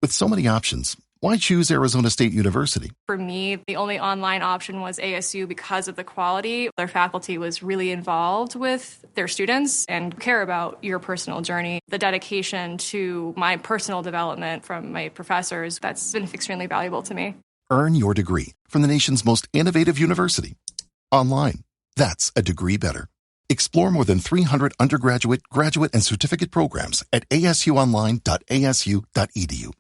With so many options, why choose Arizona State University? For me, the only online option was ASU because of the quality. Their faculty was really involved with their students and care about your personal journey. The dedication to my personal development from my professors, that's been extremely valuable to me. Earn your degree from the nation's most innovative university. Online. That's a degree better. Explore more than 300 undergraduate, graduate, and certificate programs at asuonline.asu.edu.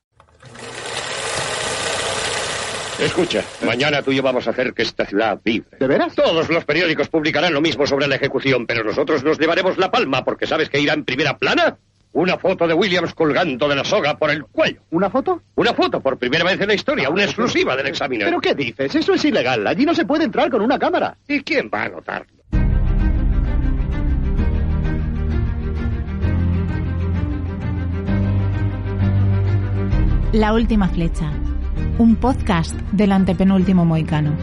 Escucha, mañana tú y yo vamos a hacer que esta ciudad vibre. ¿De veras? Todos los periódicos publicarán lo mismo sobre la ejecución, pero nosotros nos llevaremos la palma, porque ¿sabes qué irá en primera plana? Una foto de Williams colgando de la soga por el cuello. ¿Una foto? Una foto, por primera vez en la historia, una exclusiva del Examiner. ¿Pero qué dices? Eso es ilegal. Allí no se puede entrar con una cámara. ¿Y quién va a notarlo? La última flecha. Un podcast del antepenúltimo mohicano.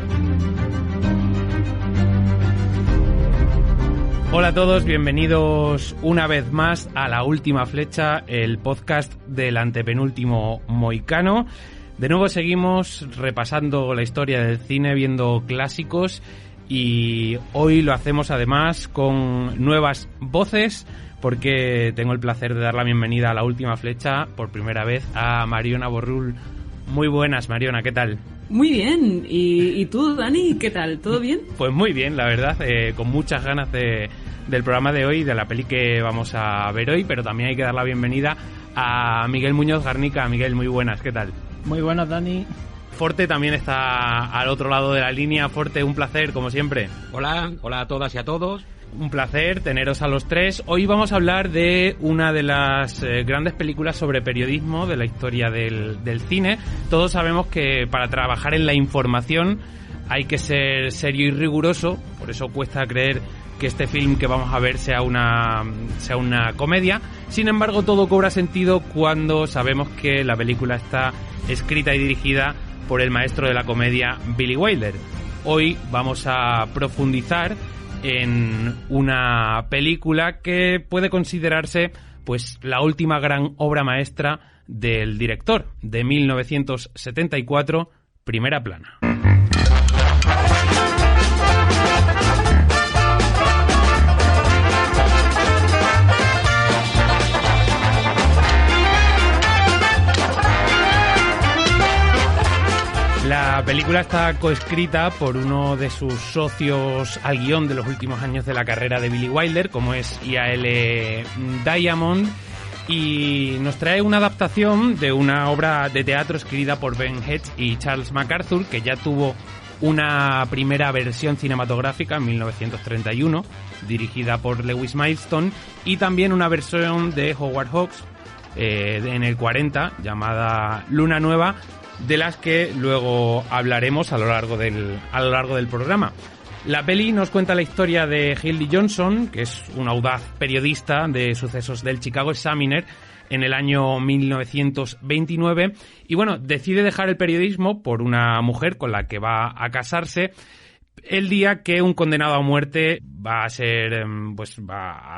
Hola a todos, bienvenidos una vez más a La Última Flecha, el podcast del antepenúltimo mohicano. De nuevo seguimos repasando la historia del cine, viendo clásicos, y hoy lo hacemos además con nuevas voces, porque tengo el placer de dar la bienvenida a La Última Flecha por primera vez a Mariona Borrul. Muy buenas, Mariona, ¿qué tal? Muy bien. ¿Y tú, Dani, qué tal? ¿Todo bien? Pues muy bien, la verdad, con muchas ganas del programa de hoy, de la peli que vamos a ver hoy, pero también hay que dar la bienvenida a Miguel Muñoz Garnica. Miguel, muy buenas, ¿qué tal? Muy buenas, Dani. Forte también está al otro lado de la línea. Forte, un placer, como siempre. Hola a todas y a todos. Un placer teneros a los tres. Hoy vamos a hablar de una de las grandes películas sobre periodismo de la historia del cine. Todos sabemos que para trabajar en la información hay que ser serio y riguroso, por eso cuesta creer que este film que vamos a ver sea una comedia. Sin embargo, todo cobra sentido cuando sabemos que la película está escrita y dirigida por el maestro de la comedia, Billy Wilder. Hoy vamos a profundizar en una película que puede considerarse pues la última gran obra maestra del director, de 1974, Primera Plana. La película está coescrita por uno de sus socios al guión de los últimos años de la carrera de Billy Wilder, como es I.A.L. Diamond, y nos trae una adaptación de una obra de teatro escrita por Ben Hedges y Charles MacArthur, que ya tuvo una primera versión cinematográfica en 1931, dirigida por Lewis Milestone, y también una versión de Howard Hawks en el 40, llamada Luna Nueva, de las que luego hablaremos a lo largo del programa. La peli nos cuenta la historia de Hildy Johnson, que es un audaz periodista de sucesos del Chicago Examiner en el año 1929, y bueno, decide dejar el periodismo por una mujer con la que va a casarse el día que un condenado a muerte va a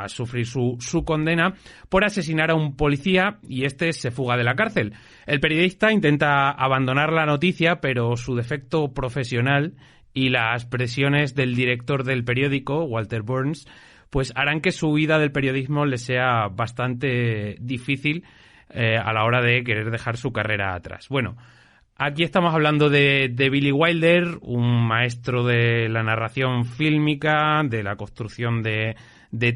sufrir su condena por asesinar a un policía, y este se fuga de la cárcel. El periodista intenta abandonar la noticia, pero su defecto profesional y las presiones del director del periódico, Walter Burns, pues harán que su huida del periodismo le sea bastante difícil a la hora de querer dejar su carrera atrás. Bueno, aquí estamos hablando de Billy Wilder, un maestro de la narración fílmica, de la construcción de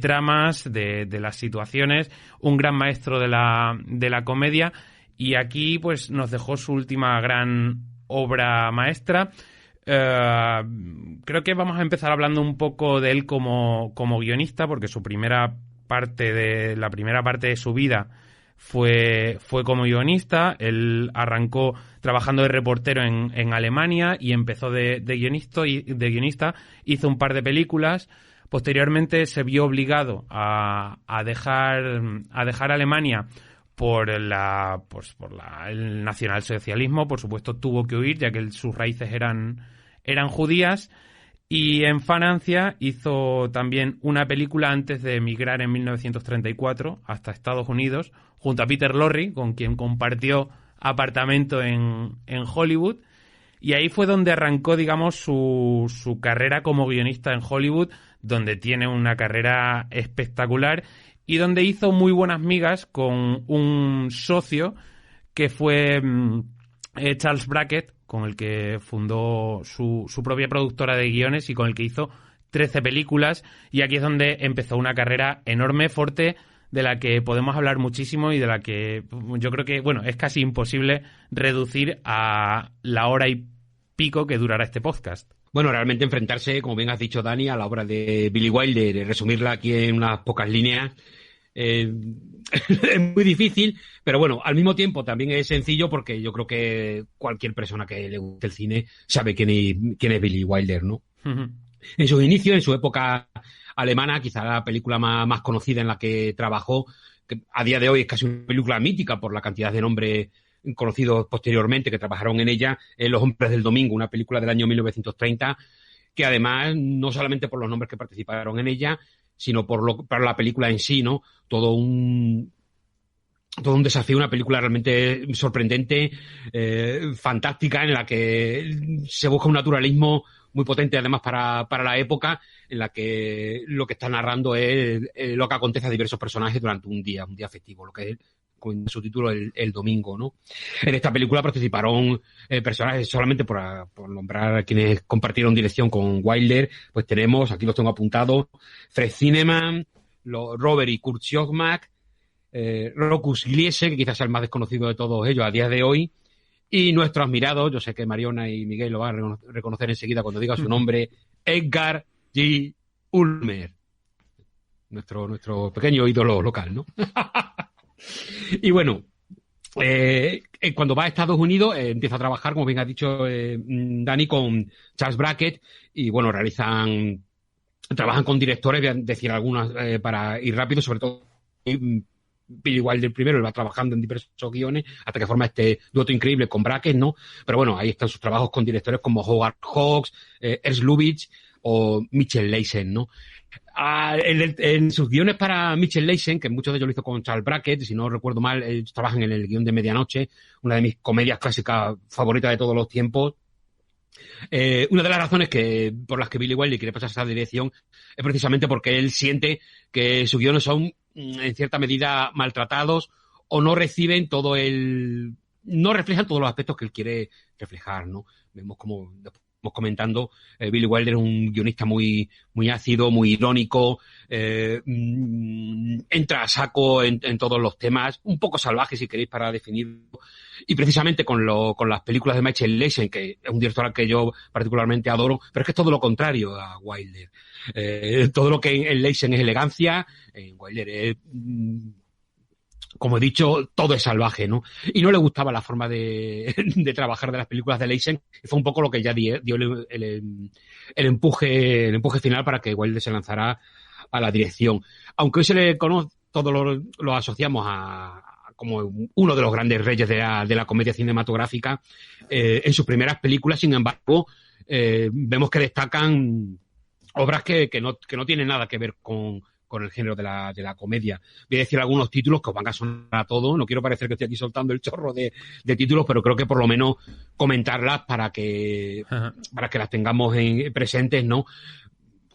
tramas, de las situaciones, un gran maestro de la comedia, y aquí pues nos dejó su última gran obra maestra. Creo que vamos a empezar hablando un poco de él como guionista, porque la primera parte de su vida fue como guionista. Él arrancó trabajando de reportero en Alemania y empezó de guionista, hizo un par de películas. Posteriormente se vio obligado a dejar Alemania por el nacionalsocialismo. Por supuesto, tuvo que huir, ya que sus raíces eran judías. Y en Francia hizo también una película antes de emigrar en 1934 hasta Estados Unidos, junto a Peter Lorre, con quien compartió apartamento en Hollywood. Y ahí fue donde arrancó, digamos, su carrera como guionista en Hollywood, donde tiene una carrera espectacular y donde hizo muy buenas migas con un socio que fue Charles Brackett, con el que fundó su propia productora de guiones y con el que hizo 13 películas. Y aquí es donde empezó una carrera enorme, fuerte, de la que podemos hablar muchísimo y de la que yo creo que, bueno, es casi imposible reducir a la hora y pico que durará este podcast. Bueno, realmente enfrentarse, como bien has dicho, Dani, a la obra de Billy Wilder, resumirla aquí en unas pocas líneas, es muy difícil, pero bueno, al mismo tiempo también es sencillo porque yo creo que cualquier persona que le guste el cine sabe quién es Billy Wilder, ¿no? Uh-huh. En sus inicios, en su época alemana, quizá la película más conocida en la que trabajó, que a día de hoy es casi una película mítica por la cantidad de nombres conocidos posteriormente que trabajaron en ella, Los hombres del domingo, una película del año 1930, que además, no solamente por los nombres que participaron en ella, sino por la película en sí, ¿no? Todo un desafío, una película realmente sorprendente, fantástica, en la que se busca un naturalismo muy potente, además, para la época, en la que lo que está narrando es lo que acontece a diversos personajes durante un día festivo, lo que es, con su título, el domingo, ¿no? En esta película participaron personajes, solamente por nombrar a quienes compartieron dirección con Wilder, pues tenemos, aquí los tengo apuntados, Fred Zinnemann, Robert y Kurt Siodmak, Rokus Gliese, que quizás sea el más desconocido de todos ellos a día de hoy, y nuestro admirado, yo sé que Mariona y Miguel lo van a reconocer enseguida cuando diga su nombre, Edgar G. Ulmer, nuestro pequeño ídolo local, ¿no? Y bueno, cuando va a Estados Unidos empieza a trabajar, como bien ha dicho Dani, con Charles Brackett, y bueno, trabajan con directores, voy a decir algunas para ir rápido, sobre todo Billy Wilder primero, él va trabajando en diversos guiones hasta que forma este dueto increíble con Brackett, ¿no? Pero bueno, ahí están sus trabajos con directores como Howard Hawks, Ernst Lubitsch o Mitchell Leisen, ¿no? En sus guiones para Mitchell Leisen, que muchos de ellos lo hizo con Charles Brackett, si no recuerdo mal, ellos trabajan en el guión de Medianoche, una de mis comedias clásicas favoritas de todos los tiempos. Una de las razones por las que Billy Wilder quiere pasar esa dirección es precisamente porque él siente que sus guiones son en cierta medida maltratados o no reflejan todos los aspectos que él quiere reflejar, ¿no? Vemos como estamos comentando, Billy Wilder es un guionista muy, muy ácido, muy irónico, entra a saco en todos los temas, un poco salvaje si queréis para definirlo, y precisamente con las películas de Mitchell Leisen, que es un director al que yo particularmente adoro, pero es que es todo lo contrario a Wilder. Todo lo que en Leisen es elegancia, en Wilder es, como he dicho, todo es salvaje, ¿no? Y no le gustaba la forma de trabajar de las películas de Leisen, y fue un poco lo que ya dio el empuje final para que Wilder se lanzara a la dirección. Aunque hoy se le conoce, todos lo asociamos como uno de los grandes reyes de la comedia cinematográfica, en sus primeras películas, sin embargo, vemos que destacan obras que no tienen nada que ver con el género de la comedia. Voy a decir algunos títulos que os van a sonar a todos. No quiero parecer que estoy aquí soltando el chorro de títulos, pero creo que por lo menos comentarlas para que las tengamos presentes, ¿no?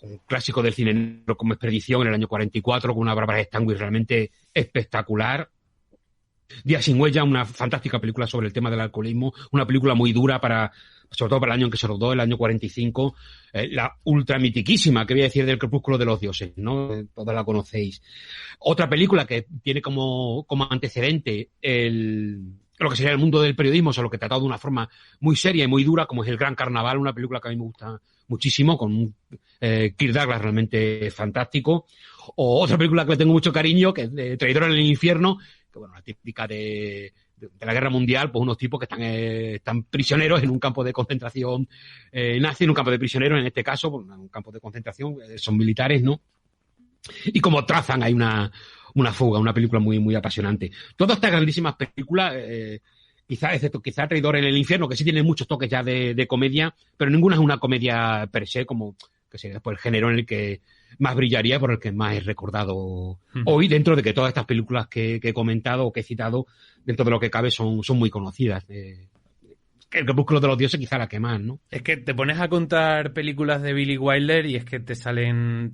Un clásico del cine negro como Expedición en el año 44, con una Barbara Stanwyck realmente espectacular. Día sin huella, una fantástica película sobre el tema del alcoholismo, una película muy dura sobre todo para el año en que se rodó, el año 45, la ultra mitiquísima, que voy a decir, del Crepúsculo de los Dioses, ¿no? Todas la conocéis. Otra película que tiene como antecedente lo que sería el mundo del periodismo, o sea, lo que tratado de una forma muy seria y muy dura, como es El Gran Carnaval, una película que a mí me gusta muchísimo, con un Kirk Douglas realmente fantástico. O otra película que le tengo mucho cariño, que es Traidor en el infierno, que bueno, la típica de la guerra mundial, pues unos tipos que están prisioneros en un campo de concentración nazi, en un campo de prisioneros, en este caso, pues, un campo de concentración, son militares, ¿no? Y como trazan, hay una fuga, una película muy, muy apasionante. Todas estas grandísimas películas, excepto Traidor en el infierno, que sí tienen muchos toques ya de comedia, pero ninguna es una comedia per se, como que sería después el género en el que más brillaría, por el que más es recordado hoy, dentro de que todas estas películas que he comentado o que he citado, dentro de lo que cabe, son muy conocidas. El Crepúsculo de los Dioses quizá la que más, ¿no? Es que te pones a contar películas de Billy Wilder y es que te salen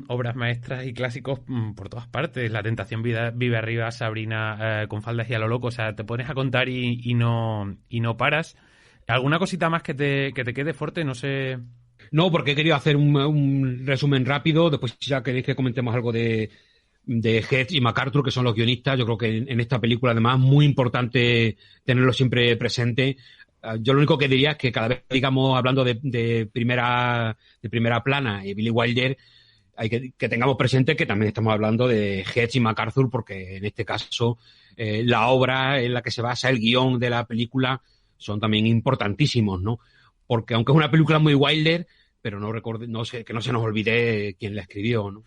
obras maestras y clásicos por todas partes. La tentación vive arriba, Sabrina con faldas y a lo loco. O sea, te pones a contar y no paras. ¿Alguna cosita más que te quede fuerte? No sé. No, porque he querido hacer un resumen rápido. Después, ya queréis que comentemos algo de Hedge y MacArthur, que son los guionistas. Yo creo que en esta película, además, muy importante tenerlo siempre presente. Yo lo único que diría es que cada vez, digamos, hablando de primera plana y Billy Wilder, hay que tengamos presente que también estamos hablando de Hedge y MacArthur, porque en este caso la obra en la que se basa el guión de la película son también importantísimos, ¿no? Porque aunque es una película muy Wilder, pero que no se nos olvide quién la escribió, ¿no?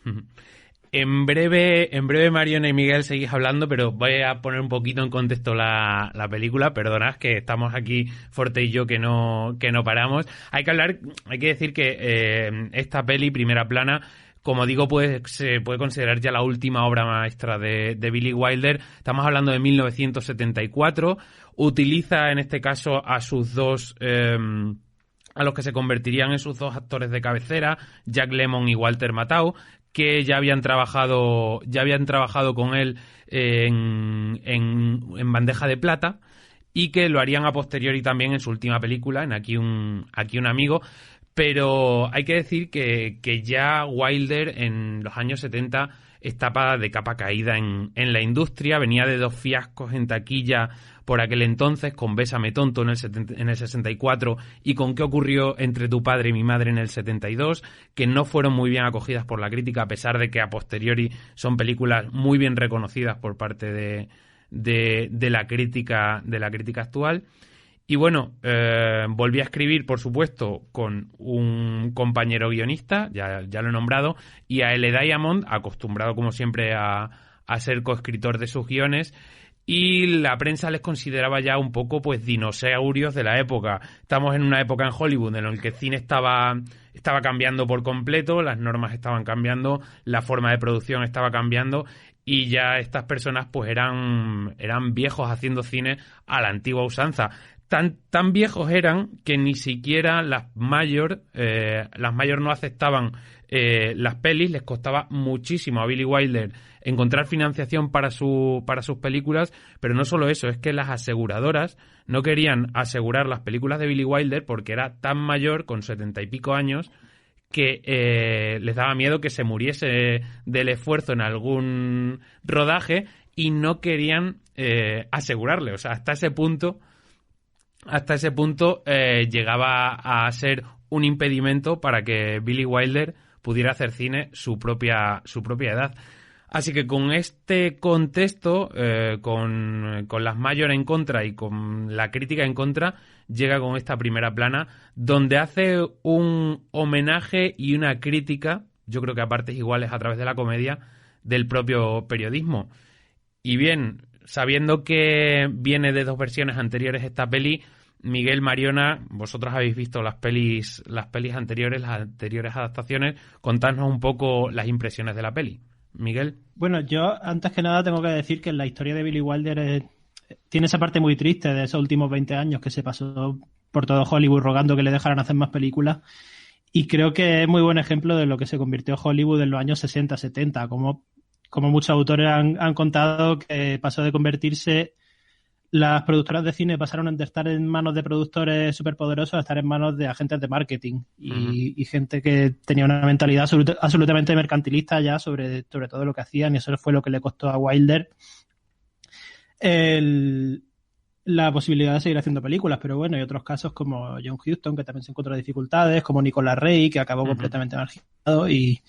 En breve, Mariona y Miguel, seguís hablando, pero voy a poner un poquito en contexto la película. Perdonad que estamos aquí, Forte y yo, que no paramos. Hay que decir que esta peli, Primera Plana, como digo, se puede considerar ya la última obra maestra de Billy Wilder. Estamos hablando de 1974. Utiliza, en este caso, a sus dos... a los que se convertirían en sus dos actores de cabecera, Jack Lemmon y Walter Matthau, que ya habían trabajado con él en Bandeja de Plata, y que lo harían a posteriori también en su última película, en Aquí un amigo. Pero hay que decir que ya Wilder en los años 70 estaba de capa caída en la industria. Venía de dos fiascos en taquilla por aquel entonces, con Bésame tonto en el 64 y con ¿Qué ocurrió entre tu padre y mi madre en el 72, que no fueron muy bien acogidas por la crítica, a pesar de que a posteriori son películas muy bien reconocidas por parte de la crítica actual. Y bueno, volví a escribir, por supuesto, con un compañero guionista, ya lo he nombrado, y a L. Diamond, acostumbrado como siempre a ser coescritor de sus guiones. Y la prensa les consideraba ya un poco pues dinosaurios de la época. Estamos en una época en Hollywood en la que el cine estaba cambiando por completo, las normas estaban cambiando, la forma de producción estaba cambiando, y ya estas personas pues eran viejos haciendo cine a la antigua usanza. Tan viejos eran que ni siquiera las mayor no aceptaban las pelis. Les costaba muchísimo a Billy Wilder encontrar financiación para sus películas, pero no solo eso, es que las aseguradoras no querían asegurar las películas de Billy Wilder porque era tan mayor, con 70 y pico años, que les daba miedo que se muriese del esfuerzo en algún rodaje, y no querían asegurarle. O sea, hasta ese punto llegaba a ser un impedimento para que Billy Wilder pudiera hacer cine su propia edad. Así que con este contexto, con las mayor en contra y con la crítica en contra, llega con esta Primera Plana, donde hace un homenaje y una crítica, yo creo que a partes iguales a través de la comedia, del propio periodismo. Y bien, sabiendo que viene de dos versiones anteriores esta peli, Miguel, Mariona, vosotros habéis visto las pelis anteriores, las anteriores adaptaciones. Contadnos un poco las impresiones de la peli. Miguel. Bueno, yo antes que nada tengo que decir que la historia de Billy Wilder tiene esa parte muy triste de esos últimos 20 años que se pasó por todo Hollywood rogando que le dejaran hacer más películas, y creo que es muy buen ejemplo de lo que se convirtió Hollywood en los años 60-70, como muchos autores han contado, que pasó de convertirse... Las productoras de cine pasaron de estar en manos de productores superpoderosos a estar en manos de agentes de marketing y gente que tenía una mentalidad absolutamente mercantilista ya sobre todo lo que hacían, y eso fue lo que le costó a Wilder la posibilidad de seguir haciendo películas. Pero bueno, hay otros casos como John Huston, que también se encontró dificultades, como Nicolas Ray, que acabó completamente marginado, y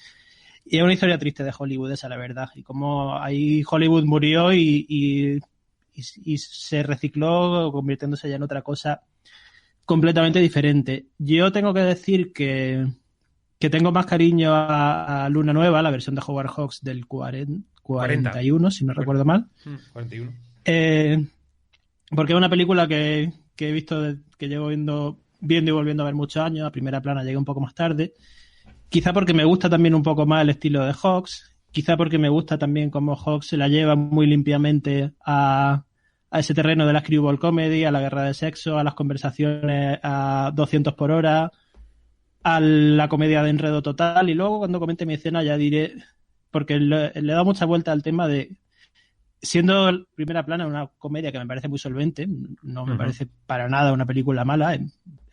es una historia triste de Hollywood esa, la verdad, y como ahí Hollywood murió y se recicló, convirtiéndose ya en otra cosa completamente diferente. Yo tengo que decir que tengo más cariño a Luna Nueva, la versión de Howard Hawks del 41, si no recuerdo mal. 41. Porque es una película que he visto, que llevo viendo y volviendo a ver muchos años. A Primera Plana llegué un poco más tarde. Quizá porque me gusta también un poco más el estilo de Hawks, quizá porque me gusta también cómo Hawks se la lleva muy limpiamente a ese terreno de la screwball comedy, a la guerra de sexo, a las conversaciones a 200 por hora, a la comedia de enredo total. Y luego cuando comente mi escena ya diré, porque le he dado mucha vuelta al tema de, siendo Primera Plana una comedia que me parece muy solvente, no me parece para nada una película mala,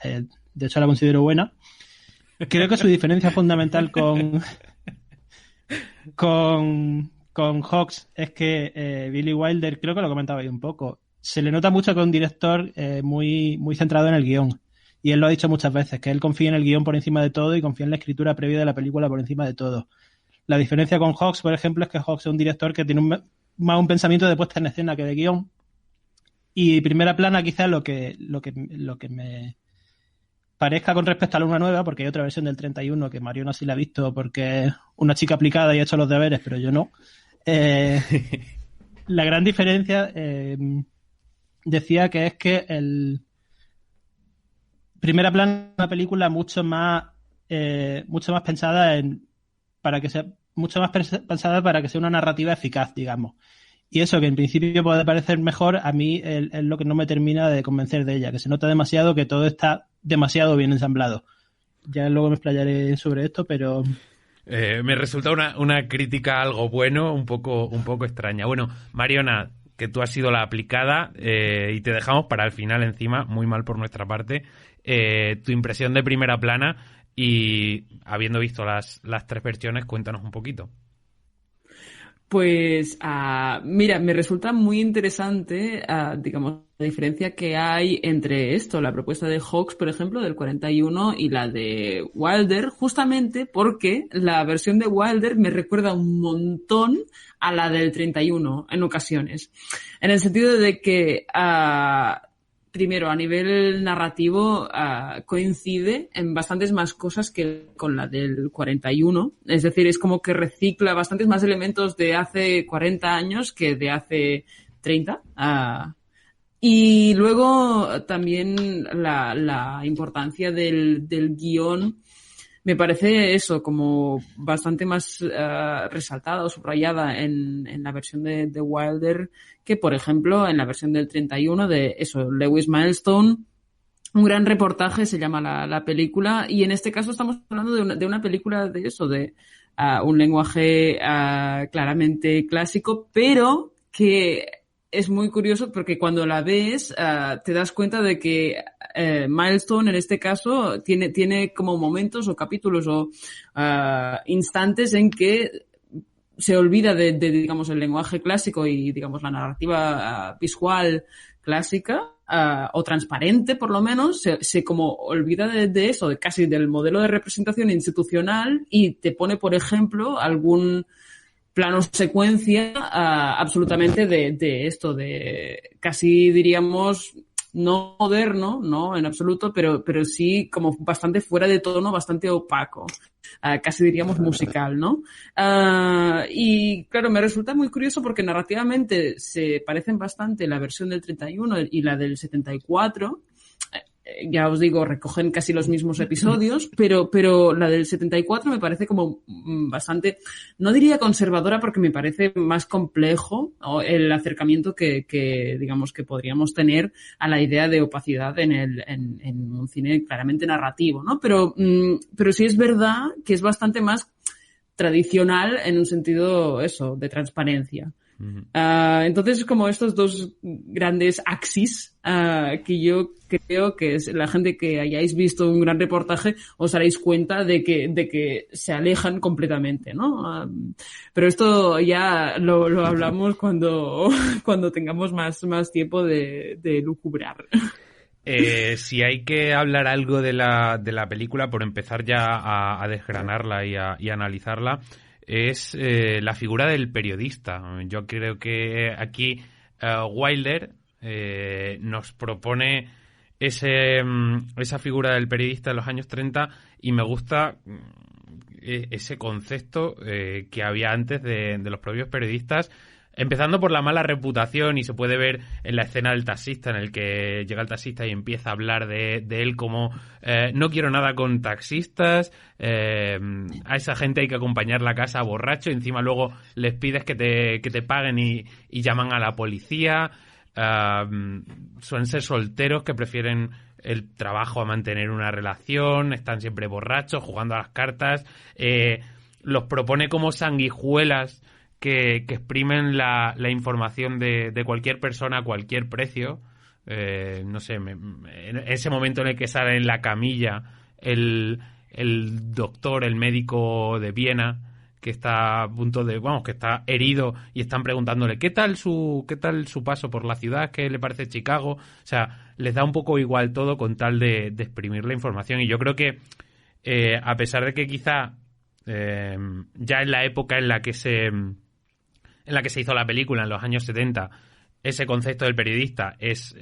de hecho la considero buena. Creo que su diferencia fundamental con Hawks es que Billy Wilder, creo que lo comentaba ahí un poco, se le nota mucho que es un director muy, muy centrado en el guión. Y él lo ha dicho muchas veces, que él confía en el guión por encima de todo y confía en la escritura previa de la película por encima de todo. La diferencia con Hawks, por ejemplo, es que Hawks es un director que tiene más un pensamiento de puesta en escena que de guión. Y Primera Plana quizás lo que me parezca con respecto a la Luna Nueva, porque hay otra versión del 31 que Mariona sí la ha visto porque es una chica aplicada y ha hecho los deberes, pero yo no. La gran diferencia decía que es que Primera Plana es una película mucho más pensada para que sea una narrativa eficaz, digamos. Y eso, que en principio puede parecer mejor, a mí es lo que no me termina de convencer de ella, que se nota demasiado que todo está demasiado bien ensamblado. Ya luego me explayaré sobre esto, pero... me resulta una crítica algo bueno, un poco extraña. Bueno, Mariona, que tú has sido la aplicada y te dejamos para el final encima, muy mal por nuestra parte, tu impresión de Primera Plana y habiendo visto las 3 versiones, cuéntanos un poquito. Pues, mira, me resulta muy interesante, digamos, la diferencia que hay entre la propuesta de Hawks, por ejemplo, del 41 y la de Wilder, justamente porque la versión de Wilder me recuerda un montón a la del 31 en ocasiones. En el sentido de que, primero, a nivel narrativo, coincide en bastantes más cosas que con la del 41. Es decir, es como que recicla bastantes más elementos de hace 40 años que de hace 30. Y luego también la importancia del guión me parece eso, como bastante más resaltada o subrayada en la versión de Wilder que, por ejemplo, en la versión del 31 de Lewis Milestone. Un gran reportaje se llama la película, y en este caso estamos hablando de una película de un lenguaje claramente clásico, pero que es muy curioso porque cuando la ves te das cuenta de que Milestone en este caso tiene como momentos o capítulos o instantes en que se olvida de digamos el lenguaje clásico y digamos la narrativa visual clásica o transparente por lo menos, se como olvida de eso, de casi del modelo de representación institucional, y te pone por ejemplo algún plano secuencia absolutamente de casi diríamos no moderno, no en absoluto, pero sí como bastante fuera de tono, bastante opaco, casi diríamos musical, ¿no? Y claro, me resulta muy curioso porque narrativamente se parecen bastante la versión del 31 y la del 74. Ya os digo, recogen casi los mismos episodios, pero la del 74 me parece como bastante, no diría conservadora porque me parece más complejo, ¿no?, el acercamiento que digamos que podríamos tener a la idea de opacidad en un cine claramente narrativo, ¿no? Pero sí es verdad que es bastante más tradicional en un sentido de transparencia. Entonces, como estos dos grandes axis que yo creo que es la gente que hayáis visto un gran reportaje os daréis cuenta de que se alejan completamente, ¿no? Pero esto ya lo hablamos cuando tengamos más tiempo de lucubrar. Si hay que hablar algo de la película, por empezar ya a desgranarla y a analizarla, es la figura del periodista. Yo creo que aquí Wilder nos propone esa figura del periodista de los años 30 y me gusta ese concepto que había antes de los propios periodistas, Empezando por la mala reputación, y se puede ver en la escena del taxista, en el que llega el taxista y empieza a hablar de él como no quiero nada con taxistas, a esa gente hay que acompañarla a casa borracho, y encima luego les pides que te paguen y llaman a la policía. Suelen ser solteros que prefieren el trabajo a mantener una relación, están siempre borrachos, jugando a las cartas, los propone como sanguijuelas que exprimen la información de cualquier persona a cualquier precio. No sé, en ese momento en el que sale en la camilla el doctor, el médico de Viena, que está a punto de, que está herido, y están preguntándole ¿qué tal su paso por la ciudad? ¿Qué le parece Chicago? O sea, les da un poco igual todo con tal de exprimir la información. Y yo creo que a pesar de que quizá ya en la época en la que se hizo la película, en los años 70, ese concepto del periodista es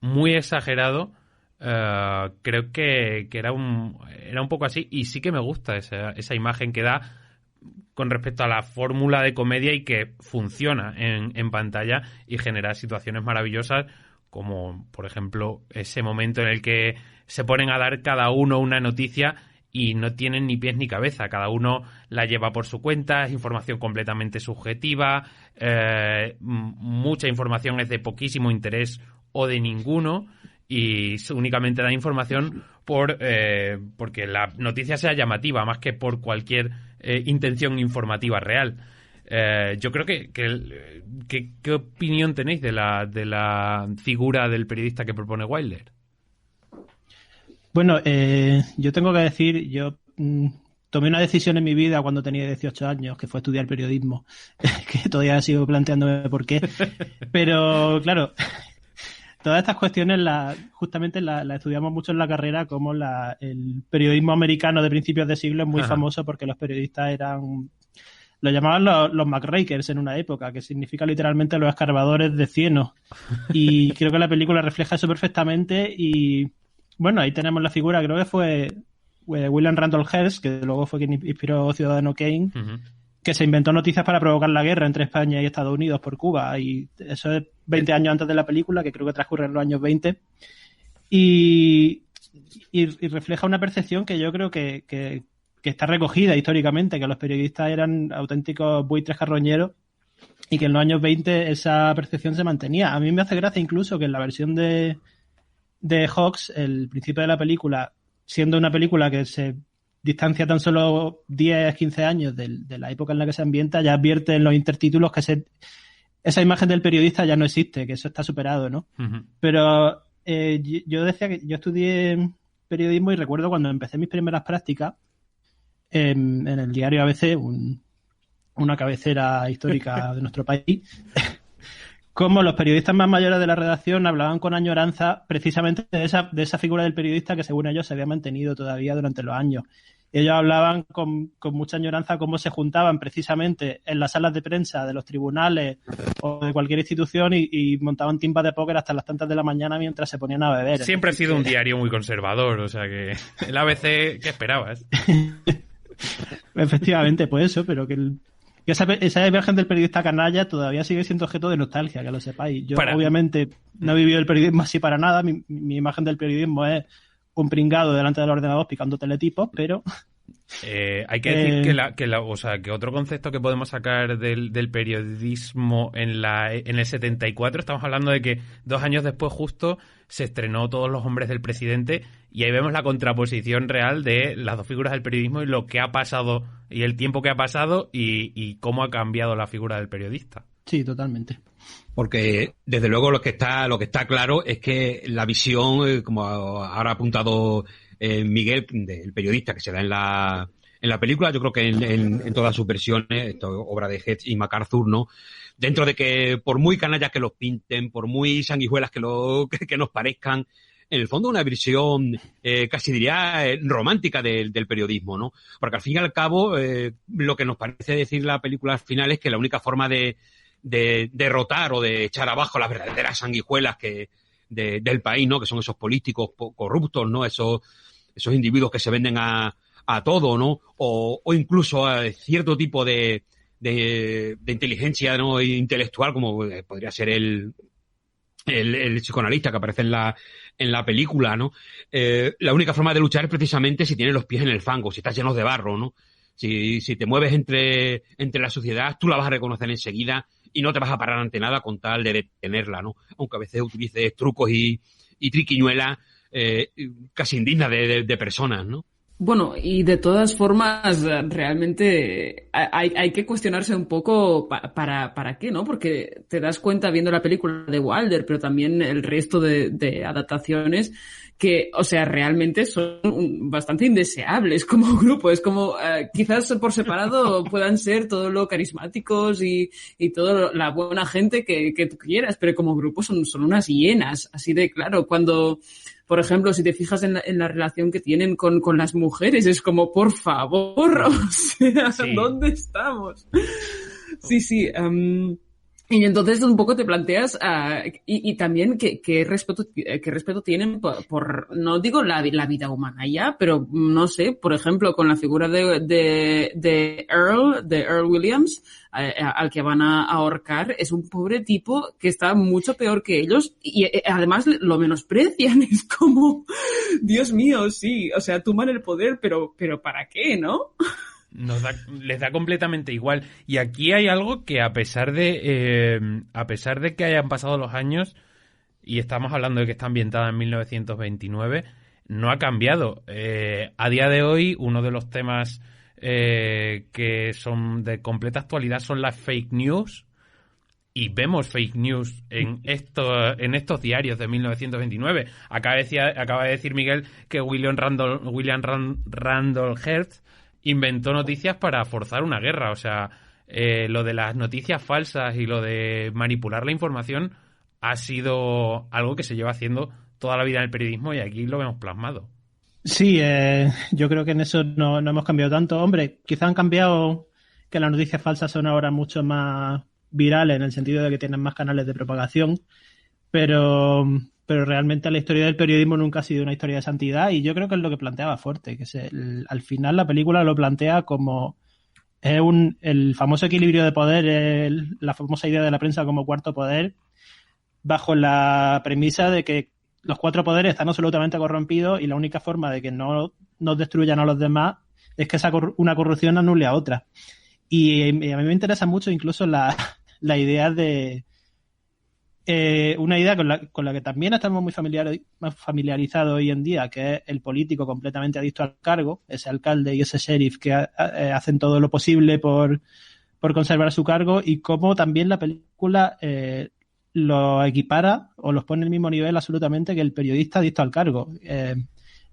muy exagerado, creo que era un poco así, y sí que me gusta esa imagen que da con respecto a la fórmula de comedia, y que funciona en pantalla y genera situaciones maravillosas, como por ejemplo ese momento en el que se ponen a dar cada uno una noticia y no tienen ni pies ni cabeza, cada uno la lleva por su cuenta, es información completamente subjetiva, mucha información es de poquísimo interés o de ninguno, y únicamente da información porque la noticia sea llamativa, más que por cualquier intención informativa real. Yo creo que ¿qué opinión tenéis de la figura del periodista que propone Wilder? Bueno, yo tengo que decir, yo tomé una decisión en mi vida cuando tenía 18 años, que fue estudiar periodismo, que todavía sigo planteándome por qué. Pero, claro, todas estas cuestiones justamente las estudiamos mucho en la carrera, como el periodismo americano de principios de siglo es muy famoso porque los periodistas lo llamaban los muckrakers en una época, que significa literalmente los escarbadores de cieno. Y creo que la película refleja eso perfectamente. Y bueno, ahí tenemos la figura, creo que fue William Randolph Hearst, que luego fue quien inspiró Ciudadano Kane, que se inventó noticias para provocar la guerra entre España y Estados Unidos por Cuba, y eso es 20 años antes de la película, que creo que transcurre en los años 20, y refleja una percepción que yo creo que está recogida históricamente, que los periodistas eran auténticos buitres carroñeros, y que en los años 20 esa percepción se mantenía. A mí me hace gracia incluso que en la versión de Hawks, el principio de la película, siendo una película que se distancia tan solo 10, 15 años de la época en la que se ambienta, ya advierte en los intertítulos que esa imagen del periodista ya no existe, que eso está superado, ¿no? Uh-huh. Pero yo decía que yo estudié periodismo, y recuerdo cuando empecé mis primeras prácticas en el diario ABC, una cabecera histórica de nuestro país, como los periodistas más mayores de la redacción hablaban con añoranza precisamente de esa figura del periodista que, según ellos, se había mantenido todavía durante los años. Ellos hablaban con mucha añoranza cómo se juntaban precisamente en las salas de prensa de los tribunales o de cualquier institución y montaban timpas de póker hasta las tantas de la mañana mientras se ponían a beber. Siempre ha sido un diario muy conservador, o sea que el ABC, ¿qué esperabas? Efectivamente, pues eso, pero que esa imagen del periodista canalla todavía sigue siendo objeto de nostalgia, que lo sepáis. Yo obviamente no he vivido el periodismo así para nada. Mi imagen del periodismo es un pringado delante del ordenador picando teletipos, pero hay que decir que otro concepto que podemos sacar del periodismo en el 74, estamos hablando de que 2 años después justo se estrenó Todos los hombres del presidente, y ahí vemos la contraposición real de las dos figuras del periodismo y lo que ha pasado y el tiempo que ha pasado y cómo ha cambiado la figura del periodista. Sí, totalmente. Porque desde luego lo que está claro es que la visión, como ahora ha apuntado Miguel, del periodista que se da en la película, yo creo que en todas sus versiones, esto es obra de Hedges y MacArthur, ¿no? Dentro de que por muy canallas que los pinten, por muy sanguijuelas que nos parezcan, en el fondo una visión casi diría romántica del periodismo, ¿no? Porque al fin y al cabo lo que nos parece decir la película al final es que la única forma de derrotar o de echar abajo las verdaderas sanguijuelas del país, ¿no? Que son esos políticos corruptos, ¿no? Esos individuos que se venden a todo, ¿no? O incluso a cierto tipo de de inteligencia, ¿no?, intelectual, como podría ser el psicoanalista que aparece en la película, ¿no? La única forma de luchar es precisamente si tienes los pies en el fango, si estás lleno de barro, ¿no? Si te mueves entre la sociedad, tú la vas a reconocer enseguida y no te vas a parar ante nada con tal de detenerla, ¿no? Aunque a veces utilices trucos y triquiñuelas casi indignas de personas, ¿no? Bueno, y de todas formas, realmente hay que cuestionarse un poco para qué, ¿no? Porque te das cuenta viendo la película de Wilder, pero también el resto de adaptaciones, que, o sea, realmente son bastante indeseables como grupo. Es como, quizás por separado puedan ser todo lo carismáticos y toda la buena gente que tú quieras, pero como grupo son unas hienas. Así de claro, cuando... Por ejemplo, si te fijas en la relación que tienen con las mujeres, es como, por favor, o sea, sí. ¿Dónde estamos? Sí. Y entonces un poco te planteas, y también qué respeto tienen por, no digo la vida humana ya, pero no sé, por ejemplo, con la figura de Earl Williams, al que van a ahorcar, es un pobre tipo que está mucho peor que ellos y además lo menosprecian. Es como, Dios mío, sí, o sea, toman el poder, pero ¿para qué, no? Les da completamente igual. Y aquí hay algo que a pesar de que hayan pasado los años, y estamos hablando de que está ambientada en 1929, no ha cambiado. A día de hoy, uno de los temas que son de completa actualidad son las fake news, y vemos fake news en estos diarios de 1929. Acaba de decir Miguel que William Randolph Hearst inventó noticias para forzar una guerra. O sea, lo de las noticias falsas y lo de manipular la información ha sido algo que se lleva haciendo toda la vida en el periodismo, y aquí lo vemos plasmado. Sí, yo creo que en eso no hemos cambiado tanto. Hombre, quizá han cambiado, que las noticias falsas son ahora mucho más virales en el sentido de que tienen más canales de propagación, pero realmente la historia del periodismo nunca ha sido una historia de santidad, y yo creo que es lo que planteaba Forte, que al final la película lo plantea como el famoso equilibrio de poder, la famosa idea de la prensa como cuarto poder, bajo la premisa de que los cuatro poderes están absolutamente corrompidos y la única forma de que no nos destruyan a los demás es que una corrupción anule a otra. Y a mí me interesa mucho incluso la idea de... una idea con la que también estamos muy familiarizados hoy en día, que es el político completamente adicto al cargo, ese alcalde y ese sheriff que hacen todo lo posible por conservar su cargo, y cómo también la película lo equipara o los pone en el mismo nivel absolutamente que el periodista adicto al cargo.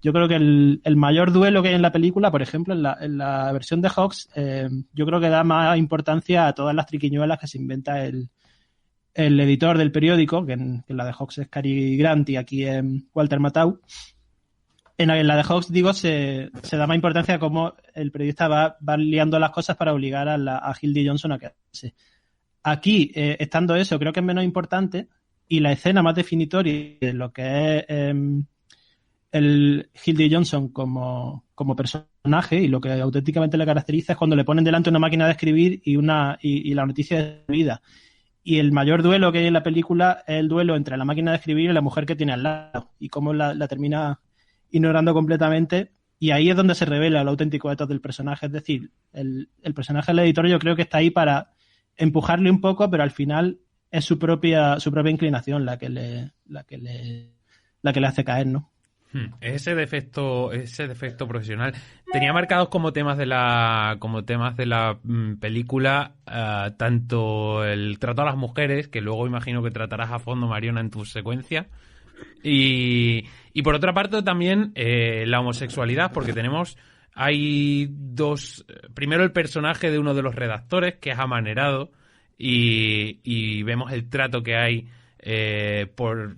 Yo creo que el mayor duelo que hay en la película, por ejemplo, en la versión de Hawks, yo creo que da más importancia a todas las triquiñuelas que se inventa el editor del periódico, que en la de Hawks es Cary Grant y aquí en Walter Matthau. En la de Hawks, digo, se da más importancia a cómo el periodista va liando las cosas para obligar a Hildy Johnson a quedarse. Aquí, estando eso, creo que es menos importante, y la escena más definitoria de lo que es el Hildy Johnson como personaje, y lo que auténticamente le caracteriza, es cuando le ponen delante una máquina de escribir y la noticia de su vida. Y el mayor duelo que hay en la película es el duelo entre la máquina de escribir y la mujer que tiene al lado, y cómo la termina ignorando completamente. Y ahí es donde se revela el auténtico ethos del personaje. Es decir, el personaje del editor, yo creo que está ahí para empujarle un poco, pero al final es su propia inclinación la que le hace caer, ¿no? Ese defecto profesional. Tenía marcados como temas de la película tanto el trato a las mujeres, que luego imagino que tratarás a fondo, Mariona, en tu secuencia, y por otra parte también la homosexualidad, porque hay dos. Primero, el personaje de uno de los redactores, que es amanerado, y vemos el trato que hay por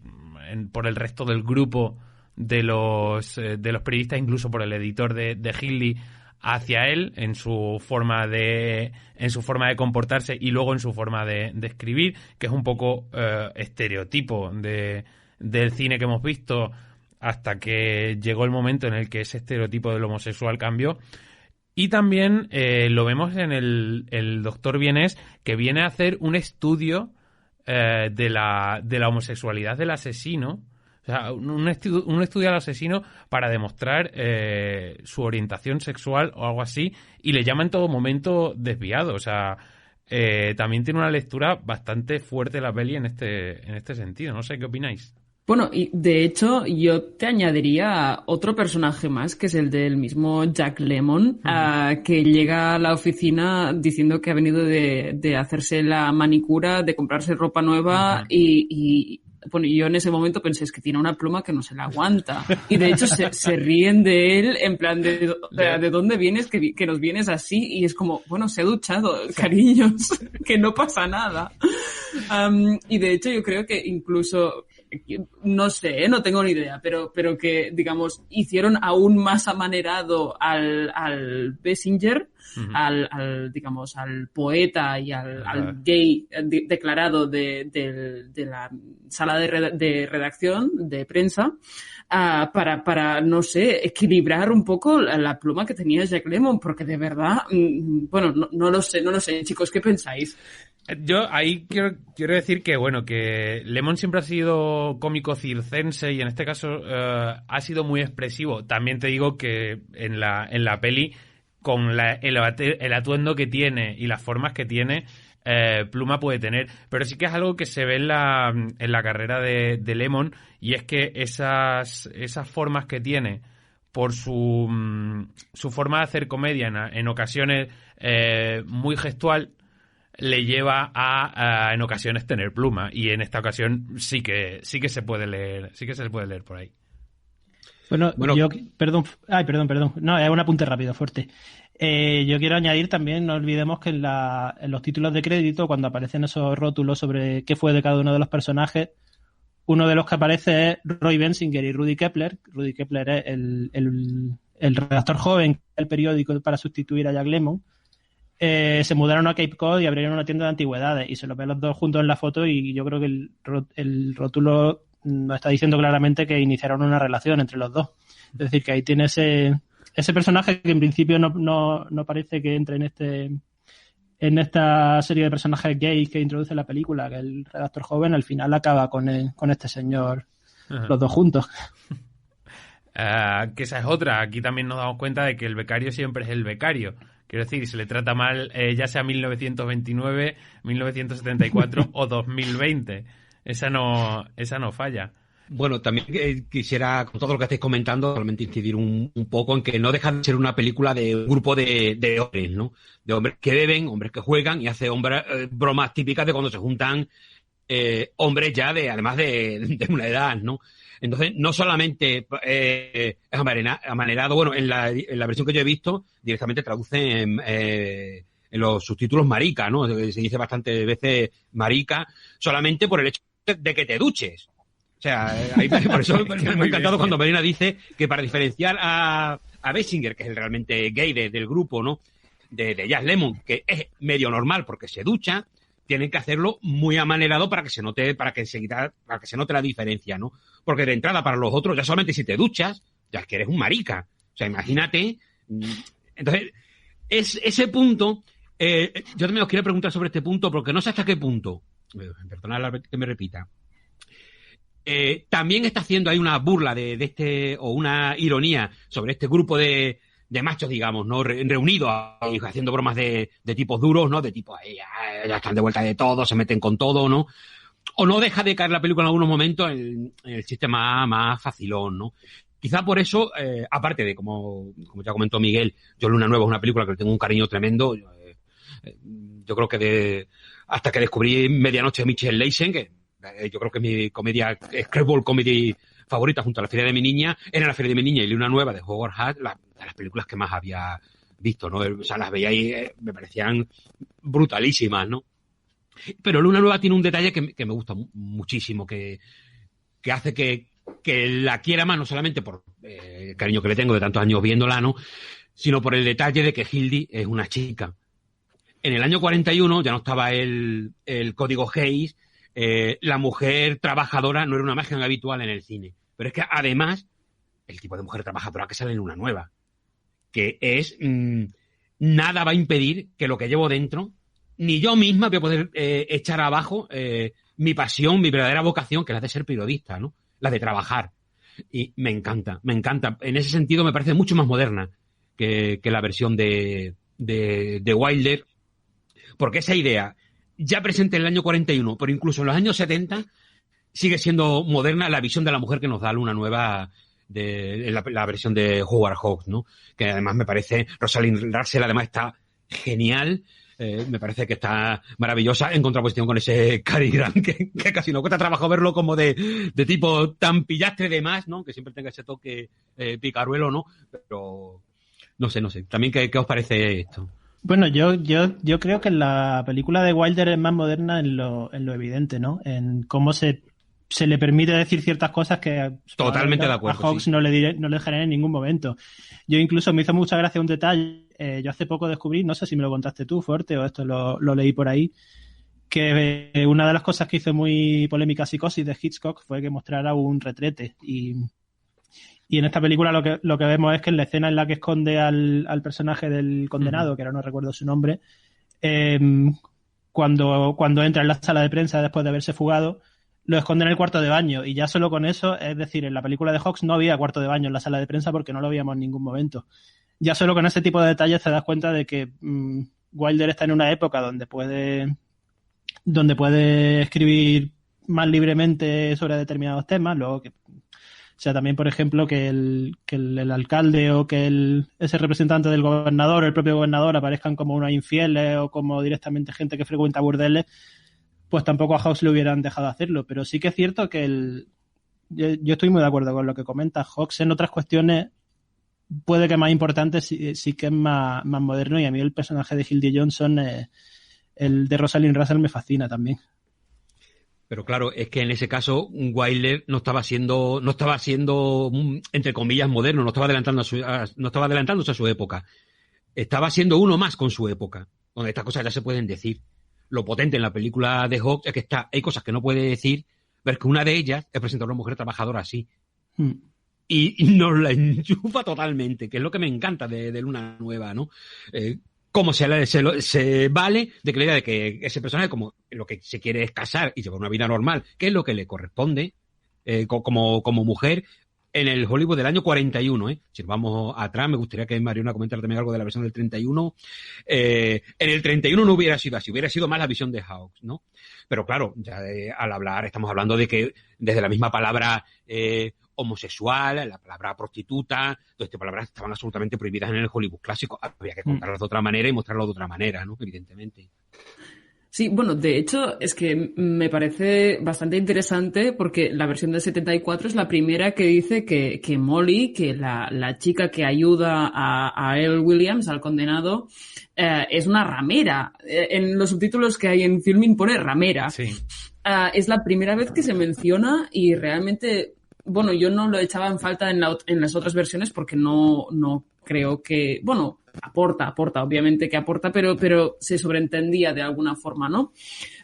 el resto del grupo de los periodistas, incluso por el editor de Hildy, hacia él, en su forma de comportarse y luego en su forma de escribir, que es un poco estereotipo del cine que hemos visto, hasta que llegó el momento en el que ese estereotipo del homosexual cambió. Y también lo vemos en el Doctor Vienés, que viene a hacer un estudio de la homosexualidad del asesino. O sea, un estudio al asesino para demostrar su orientación sexual o algo así, y le llama en todo momento desviado. O sea, también tiene una lectura bastante fuerte la peli en este sentido. No sé qué opináis. Bueno, y de hecho yo te añadiría otro personaje más, que es el del mismo Jack Lemmon, que llega a la oficina diciendo que ha venido de hacerse la manicura, de comprarse ropa nueva y bueno, yo en ese momento pensé, es que tiene una pluma que no se la aguanta. Y de hecho se ríen de él en plan ¿de dónde vienes? Que nos vienes así. Y es como, bueno, se ha duchado, cariños, que no pasa nada. Y de hecho yo creo que incluso, no sé, no tengo ni idea, pero que, digamos, hicieron aún más amanerado al Basinger, digamos, al poeta y al gay declarado de la sala de redacción, de prensa, para, no sé, equilibrar un poco la pluma que tenía Jack Lemmon, porque de verdad, bueno, no lo sé, chicos, ¿qué pensáis? Yo ahí quiero decir que, bueno, que Lemmon siempre ha sido cómico circense y en este caso ha sido muy expresivo. También te digo que en la peli, con el atuendo que tiene y las formas que tiene, pluma puede tener. Pero sí que es algo que se ve en la carrera de Lemmon, y es que esas formas que tiene por su forma de hacer comedia en ocasiones muy gestual, le lleva a en ocasiones tener pluma, y en esta ocasión sí que se puede leer por ahí. Bueno, yo perdón. No, es un apunte rápido, fuerte. Yo quiero añadir también, no olvidemos que en los títulos de crédito, cuando aparecen esos rótulos sobre qué fue de cada uno de los personajes, uno de los que aparece es Roy Bensinger y Rudy Kepler. Rudy Kepler es el redactor joven del periódico para sustituir a Jack Lemmon. Se mudaron a Cape Cod y abrieron una tienda de antigüedades, y se los ve los dos juntos en la foto, y yo creo que el rótulo nos está diciendo claramente que iniciaron una relación entre los dos. Es decir, que ahí tiene ese personaje que en principio no parece que entre en esta serie de personajes gays que introduce la película, que el redactor joven al final acaba con este señor, los dos juntos. Que esa es otra. Aquí también nos damos cuenta de que el becario siempre es el becario. Quiero decir, se le trata mal, ya sea 1929, 1974 o 2020. Esa no falla. Bueno, también quisiera, con todo lo que estáis comentando, realmente incidir un poco en que no deja de ser una película de un grupo de hombres, ¿no? De hombres que beben, hombres que juegan, y hace bromas típicas de cuando se juntan hombres ya además de una edad, ¿no? Entonces, no solamente es amanerado, bueno, en la versión que yo he visto, directamente traduce en los subtítulos marica, ¿no? Se dice bastantes veces marica, solamente por el hecho de que te duches. O sea, por eso me ha encantado cuando Marina dice que para diferenciar a Basinger, que es el realmente gay del grupo, ¿no? De Jack Lemmon, que es medio normal porque se ducha, tienen que hacerlo muy amanerado para que se note la diferencia, ¿no? Porque de entrada, para los otros, ya solamente si te duchas, ya es que eres un marica. O sea, imagínate. Entonces, ese punto, yo también os quiero preguntar sobre este punto, porque no sé hasta qué punto, perdonad que me repita, también está haciendo ahí una burla de este, o una ironía sobre este grupo de machos, digamos, ¿no? Reunidos, haciendo bromas de tipos duros, ¿no? De tipo, ya están de vuelta de todo, se meten con todo, ¿no? O no deja de caer la película en algunos momentos en el sistema más facilón, ¿no? Quizá por eso, aparte de, como ya comentó Miguel, yo Luna Nueva es una película que le tengo un cariño tremendo. Yo creo que hasta que descubrí Medianoche de Michel Leisen, que yo creo que es mi comedia, screwball comedy favorita junto a La Feria de mi Niña, era La Feria de mi Niña y Luna Nueva de Howard Hart, de las películas que más había visto, ¿no? O sea, las veía y me parecían brutalísimas, ¿no? Pero Luna Nueva tiene un detalle que me gusta muchísimo, que hace que la quiera más, no solamente por el cariño que le tengo de tantos años viéndola, ¿no? Sino por el detalle de que Hildy es una chica. En el año 41 ya no estaba el código Hays, la mujer trabajadora no era una imagen habitual en el cine. Pero es que además, el tipo de mujer trabajadora que sale en Luna Nueva, que es nada va a impedir que lo que llevo dentro, ni yo misma voy a poder echar abajo mi pasión, mi verdadera vocación, que es la de ser periodista, ¿no? La de trabajar. Y me encanta. En ese sentido me parece mucho más moderna que la versión de Wilder, porque esa idea, ya presente en el año 41, pero incluso en los años 70, sigue siendo moderna la visión de la mujer que nos da Luna Nueva de la versión de Howard Hawks, ¿no? Que además me parece, Rosalind Russell además está genial. Me parece que está maravillosa en contraposición con ese Cary Grant que casi no cuesta trabajo verlo como de tipo tan pillastre de más, ¿no? Que siempre tenga ese toque picaruelo, ¿no? Pero no sé. También, ¿qué os parece esto? Bueno, yo creo que la película de Wilder es más moderna en lo evidente, ¿no? En cómo se le permite decir ciertas cosas que totalmente de acuerdo, a Hawks sí. no le generé en ningún momento. Yo incluso me hizo mucha gracia un detalle. Yo hace poco descubrí, no sé si me lo contaste tú, Fuerte, o esto lo leí por ahí, que una de las cosas que hizo muy polémica Psicosis de Hitchcock fue que mostrara un retrete. Y en esta película lo que vemos es que en la escena en la que esconde al personaje del condenado, que ahora no recuerdo su nombre, cuando entra en la sala de prensa después de haberse fugado, lo esconde en el cuarto de baño, y ya solo con eso, es decir, en la película de Hawks no había cuarto de baño en la sala de prensa porque no lo veíamos en ningún momento. Ya solo con ese tipo de detalles te das cuenta de que Wilder está en una época donde puede escribir más libremente sobre determinados temas, luego que, o sea, también, por ejemplo, que el alcalde o que ese representante del gobernador o el propio gobernador aparezcan como unos infieles o como directamente gente que frecuenta burdeles, pues tampoco a Hawks le hubieran dejado hacerlo. Pero sí que es cierto que yo estoy muy de acuerdo con lo que comenta. Hawks en otras cuestiones puede que más importante sí que es más moderno, y a mí el personaje de Hildy Johnson, el de Rosalind Russell, me fascina también. Pero claro, es que en ese caso Wilder no estaba siendo entre comillas moderno, no estaba adelantándose a su época. Estaba siendo uno más con su época, donde estas cosas ya se pueden decir. Lo potente en la película de Hawks es que hay cosas que no puede decir, pero es que una de ellas es presentar a una mujer trabajadora así. Y nos la enchufa totalmente, que es lo que me encanta de Luna Nueva, ¿no? Cómo se vale de que la idea de que ese personaje, como lo que se quiere es casar y llevar una vida normal, que es lo que le corresponde como mujer, en el Hollywood del año 41, Si vamos atrás, me gustaría que Mariona comentara también algo de la versión del 31. En el 31 no hubiera sido así, hubiera sido más la visión de Hawks, ¿no? Pero claro, ya al hablar, estamos hablando de que desde la misma palabra homosexual, la palabra prostituta, todas estas palabras estaban absolutamente prohibidas en el Hollywood clásico. Había que contarlas de otra manera y mostrarlo de otra manera, ¿no? Evidentemente. Sí, bueno, de hecho, es que me parece bastante interesante porque la versión del 74 es la primera que dice que Molly, que la chica que ayuda a Earl Williams, al condenado, es una ramera. En los subtítulos que hay en Filmin pone ramera. Sí. Es la primera vez que se menciona y realmente, bueno, yo no lo echaba en falta en las otras versiones porque no creo que, bueno, aporta, obviamente que aporta, pero se sobreentendía de alguna forma, ¿no?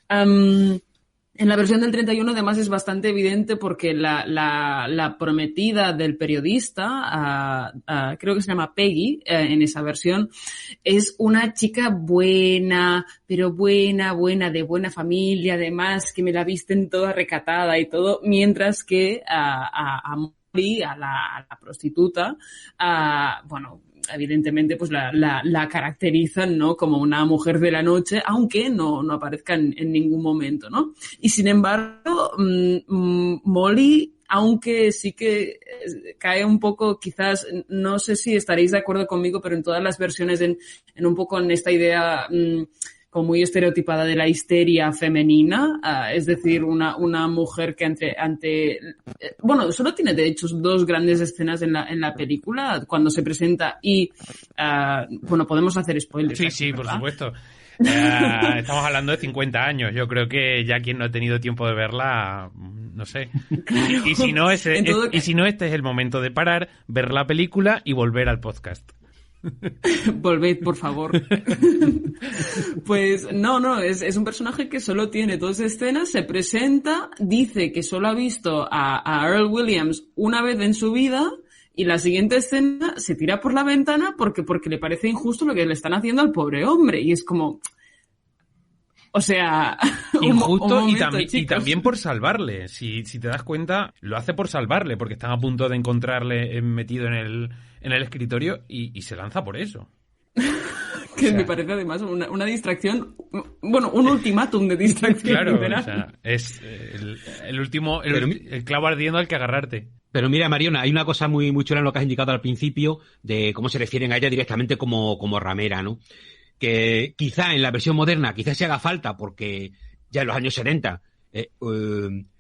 En la versión del 31 además es bastante evidente porque la prometida del periodista, creo que se llama Peggy, en esa versión, es una chica buena, pero buena, de buena familia, además que me la visten toda recatada y todo, mientras que a Molly, a la prostituta, bueno, evidentemente pues la caracterizan, ¿no?, como una mujer de la noche, aunque no aparezca en ningún momento, ¿no? Y sin embargo, Molly, aunque sí que cae un poco, quizás, no sé si estaréis de acuerdo conmigo, pero en todas las versiones en un poco en esta idea como muy estereotipada de la histeria femenina, es decir, una mujer que bueno, solo tiene de hecho dos grandes escenas en la película cuando se presenta y bueno, podemos hacer spoilers. Sí, por supuesto. Estamos hablando de 50 años. Yo creo que ya quien no ha tenido tiempo de verla, no sé. Claro. Y si no, este es el momento de parar, ver la película y volver al podcast. Volved, por favor. Pues no, es un personaje que solo tiene dos escenas, se presenta, dice que solo ha visto a Earl Williams una vez en su vida y la siguiente escena se tira por la ventana porque le parece injusto lo que le están haciendo al pobre hombre. Y es como... O sea... Injusto un momento, y también por salvarle. Si te das cuenta, lo hace por salvarle, porque están a punto de encontrarle metido en el escritorio y se lanza por eso. Que me parece además una distracción, bueno, un ultimátum de distracción. Claro, literal. o sea, es el último, el clavo ardiendo al que agarrarte. Pero mira, Mariona, hay una cosa muy, muy chula en lo que has indicado al principio, de cómo se refieren a ella directamente como ramera, ¿no? Que quizá en la versión moderna, quizás se haga falta, porque ya en los años 70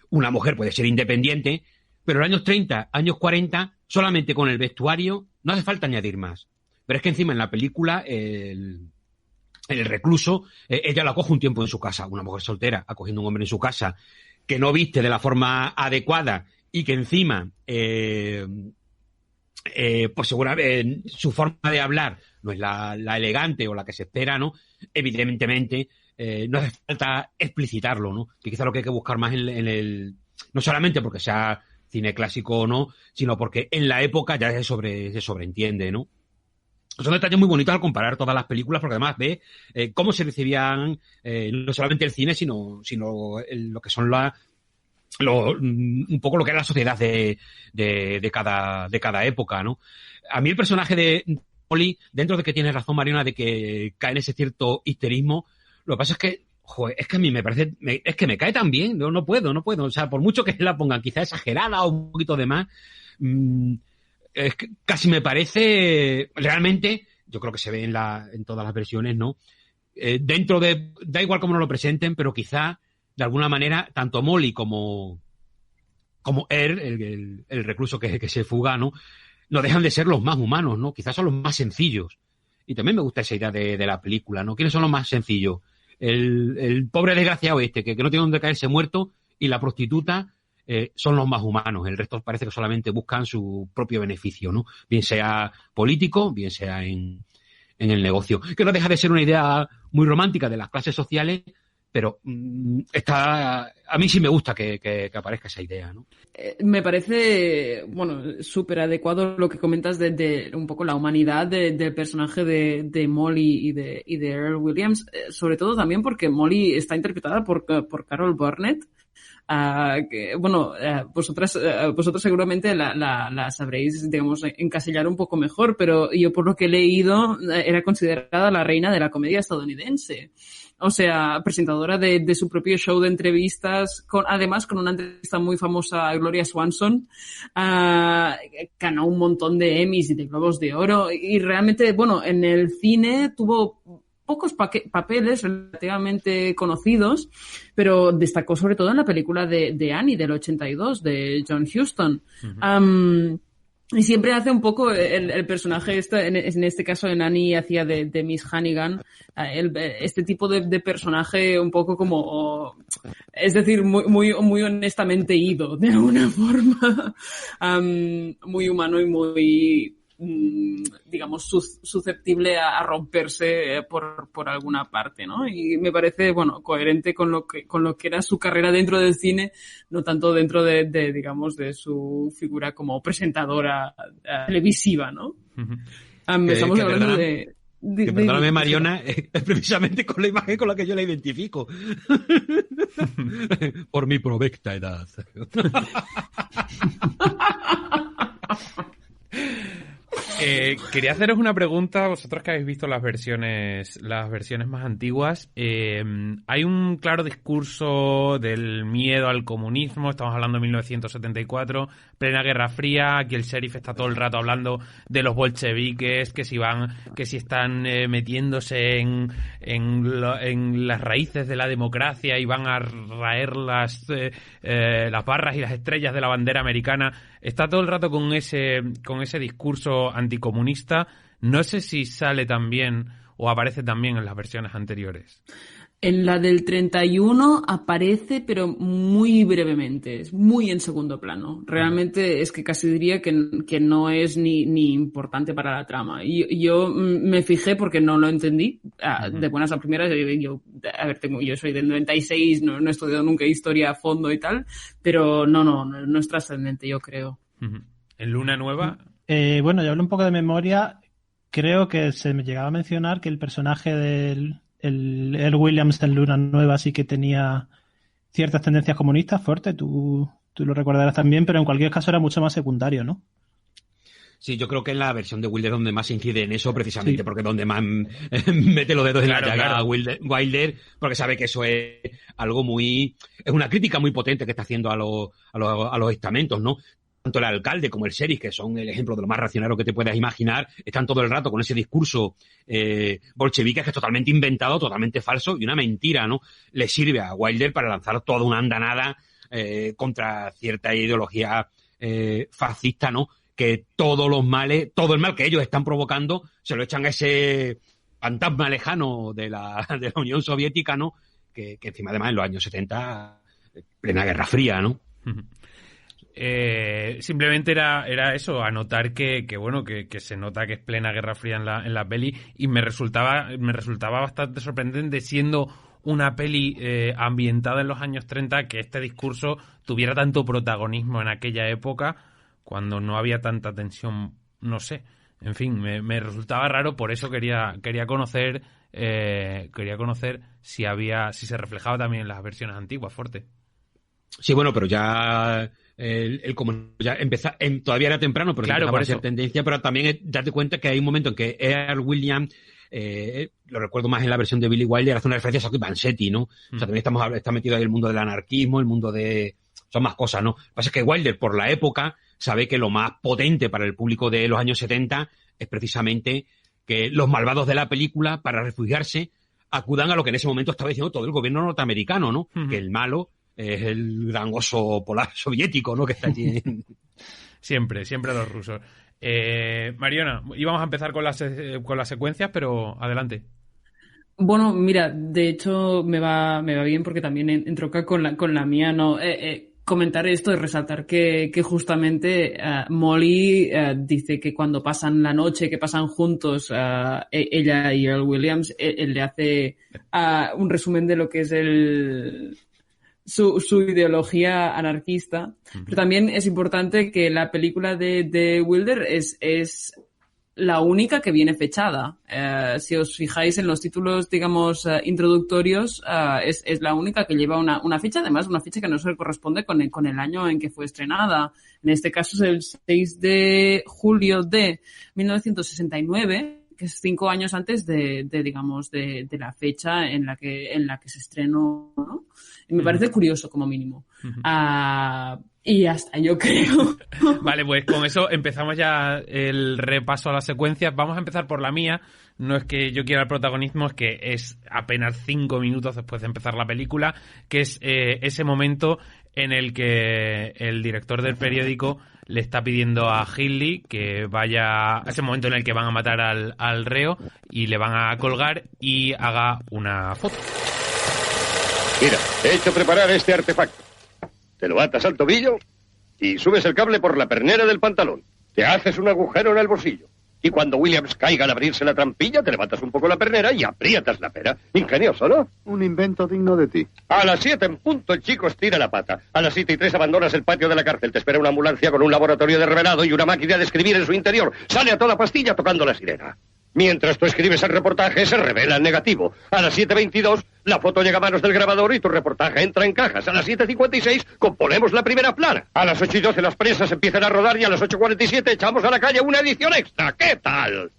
una mujer puede ser independiente, pero en los años 30, años 40, solamente con el vestuario no hace falta añadir más. Pero es que encima en la película el recluso, ella lo acoge un tiempo en su casa, una mujer soltera acogiendo un hombre en su casa que no viste de la forma adecuada y que encima pues seguramente su forma de hablar no es la elegante o la que se espera, ¿no? Evidentemente no hace falta explicitarlo, ¿no? Que quizá lo que hay que buscar más en el no solamente porque sea cine clásico o no, sino porque en la época ya se sobreentiende, ¿no? Son detalles muy bonitos al comparar todas las películas, porque además ves cómo se recibían no solamente el cine, sino lo que son un poco lo que era la sociedad de cada época, ¿no? A mí el personaje de Molly, dentro de que tiene razón Mariona de que cae en ese cierto histerismo, lo que pasa es que, joder, es que a mí me parece, es que me cae tan bien, no puedo, o sea, por mucho que la pongan quizá exagerada o un poquito de más, es que casi me parece, realmente, yo creo que se ve en todas las versiones, ¿no? Dentro de, da igual cómo nos lo presenten, pero quizá, de alguna manera, tanto Molly como el recluso que se fuga, ¿no? No dejan de ser los más humanos, ¿no? Quizás son los más sencillos. Y también me gusta esa idea de la película, ¿no? ¿Quiénes son los más sencillos? El pobre desgraciado que no tiene donde caerse muerto, y la prostituta, son los más humanos. El resto parece que solamente buscan su propio beneficio, ¿no? Bien sea político, bien sea en el negocio. Que no deja de ser una idea muy romántica de las clases sociales, pero a mí sí me gusta que aparezca esa idea, ¿no? Me parece, bueno, súper adecuado lo que comentas de un poco la humanidad del personaje de Molly y de Earl Williams, sobre todo también porque Molly está interpretada por Carol Burnett. Que, bueno, vosotros seguramente la sabréis, digamos, encasillar un poco mejor, pero yo por lo que he leído era considerada la reina de la comedia estadounidense. O sea, presentadora de su propio show de entrevistas, además con una entrevista muy famosa, Gloria Swanson, ganó un montón de Emmys y de Globos de Oro, y realmente, bueno, en el cine tuvo pocos papeles relativamente conocidos, pero destacó sobre todo en la película de Annie del 82, de John Huston. Uh-huh. Y siempre hace un poco el personaje, en este caso en Annie hacía de Miss Hannigan, este tipo de personaje un poco como, es decir, muy honestamente ido, de alguna forma, muy humano y muy, digamos, susceptible a romperse por alguna parte, ¿no? Y me parece, bueno, coherente con lo que era su carrera dentro del cine, no tanto dentro de digamos, de su figura como presentadora televisiva, ¿no? Estamos hablando perdóname, Mariona, es precisamente con la imagen con la que yo la identifico. Por mi provecta edad. Quería haceros una pregunta, vosotros que habéis visto las versiones más antiguas. Hay un claro discurso del miedo al comunismo, estamos hablando de 1974, plena Guerra Fría, aquí el sheriff está todo el rato hablando de los bolcheviques, que si están metiéndose en las raíces de la democracia y van a raer las barras y las estrellas de la bandera americana. Está todo el rato con ese discurso anticomunista. No sé si sale también o aparece también en las versiones anteriores. En la del 31 aparece, pero muy brevemente, es muy en segundo plano. Realmente es que casi diría que no es ni importante para la trama. Yo me fijé porque no lo entendí de buenas a primeras. Yo soy del 96, no he estudiado nunca historia a fondo y tal, pero no es trascendente, yo creo. En Luna Nueva Bueno, yo hablo un poco de memoria. Creo que se me llegaba a mencionar que el personaje del el Williams en Luna Nueva sí que tenía ciertas tendencias comunistas fuertes. Tú lo recordarás también, pero en cualquier caso era mucho más secundario, ¿no? Sí, yo creo que en la versión de Wilder donde más incide en eso, precisamente, porque donde más mete los dedos en la llaga a Wilder, porque sabe que eso es algo muy... Es una crítica muy potente que está haciendo a los estamentos, ¿no? Tanto el alcalde como el sheriff, que son el ejemplo de lo más racionario que te puedas imaginar, están todo el rato con ese discurso bolchevique que es totalmente inventado, totalmente falso y una mentira, ¿no? Le sirve a Wilder para lanzar toda una andanada contra cierta ideología fascista, ¿no? Que todos los males, todo el mal que ellos están provocando, se lo echan a ese fantasma lejano de la Unión Soviética, ¿no? Que encima además en los años 70, plena Guerra Fría, ¿no? Simplemente era eso, anotar que se nota que es plena Guerra Fría en la peli, y me resultaba bastante sorprendente, siendo una peli ambientada en los años 30, que este discurso tuviera tanto protagonismo en aquella época, cuando no había tanta tensión, no sé. En fin, me resultaba raro, por eso quería conocer si se reflejaba también en las versiones antiguas, Forte. Sí, bueno, pero ya como ya todavía era temprano, pero claro, por eso. A ser tendencia, pero también date cuenta que hay un momento en que Earl Williams, lo recuerdo más en la versión de Billy Wilder, hace una referencia a Sacco y Vanzetti, ¿no? O sea, también está metido ahí el mundo del anarquismo, el mundo de... Son más cosas, ¿no? Lo que pasa es que Wilder, por la época, sabe que lo más potente para el público de los años 70 es precisamente que los malvados de la película, para refugiarse, acudan a lo que en ese momento estaba diciendo todo el gobierno norteamericano, ¿no? Que el malo es el gran oso polar soviético, ¿no? Que está allí. Siempre los rusos. Mariona, íbamos a empezar con las secuencias, pero adelante. Bueno, mira, de hecho me va bien porque también entroca con la mía, ¿no? Comentar esto y resaltar que justamente Molly dice que cuando pasan la noche, que pasan juntos ella y Earl Williams, él le hace un resumen de lo que es su ideología anarquista. Pero también es importante que la película de Wilder es la única que viene fechada. Si os fijáis en los títulos, digamos, introductorios, es la única que lleva una fecha, además una fecha que no se corresponde con el año en que fue estrenada. En este caso es el 6 de julio de 1969, que es 5 años antes de la fecha en la que se estrenó, ¿no? Y me parece curioso, como mínimo. Y hasta yo creo. Vale, pues con eso empezamos ya el repaso a las secuencias. Vamos a empezar por la mía. No es que yo quiera el protagonismo, es que es apenas 5 minutos después de empezar la película, que es ese momento en el que el director del periódico le está pidiendo a Hindley que vaya a ese momento en el que van a matar al reo y le van a colgar y haga una foto. Mira, he hecho preparar este artefacto. Te lo atas al tobillo y subes el cable por la pernera del pantalón. Te haces un agujero en el bolsillo. Y cuando Williams caiga al abrirse la trampilla, te levantas un poco la pernera y aprietas la pera. Ingenioso, ¿no? Un invento digno de ti. A las 7 en punto el chico estira la pata. A las 7:03 abandonas el patio de la cárcel. Te espera una ambulancia con un laboratorio de revelado y una máquina de escribir en su interior. Sale a toda pastilla tocando la sirena. Mientras tú escribes el reportaje, se revela el negativo. A las 7:22, la foto llega a manos del grabador y tu reportaje entra en cajas. A las 7:56, componemos la primera plana. A las 8:12, las presas empiezan a rodar y a las 8:47 echamos a la calle una edición extra. ¿Qué tal?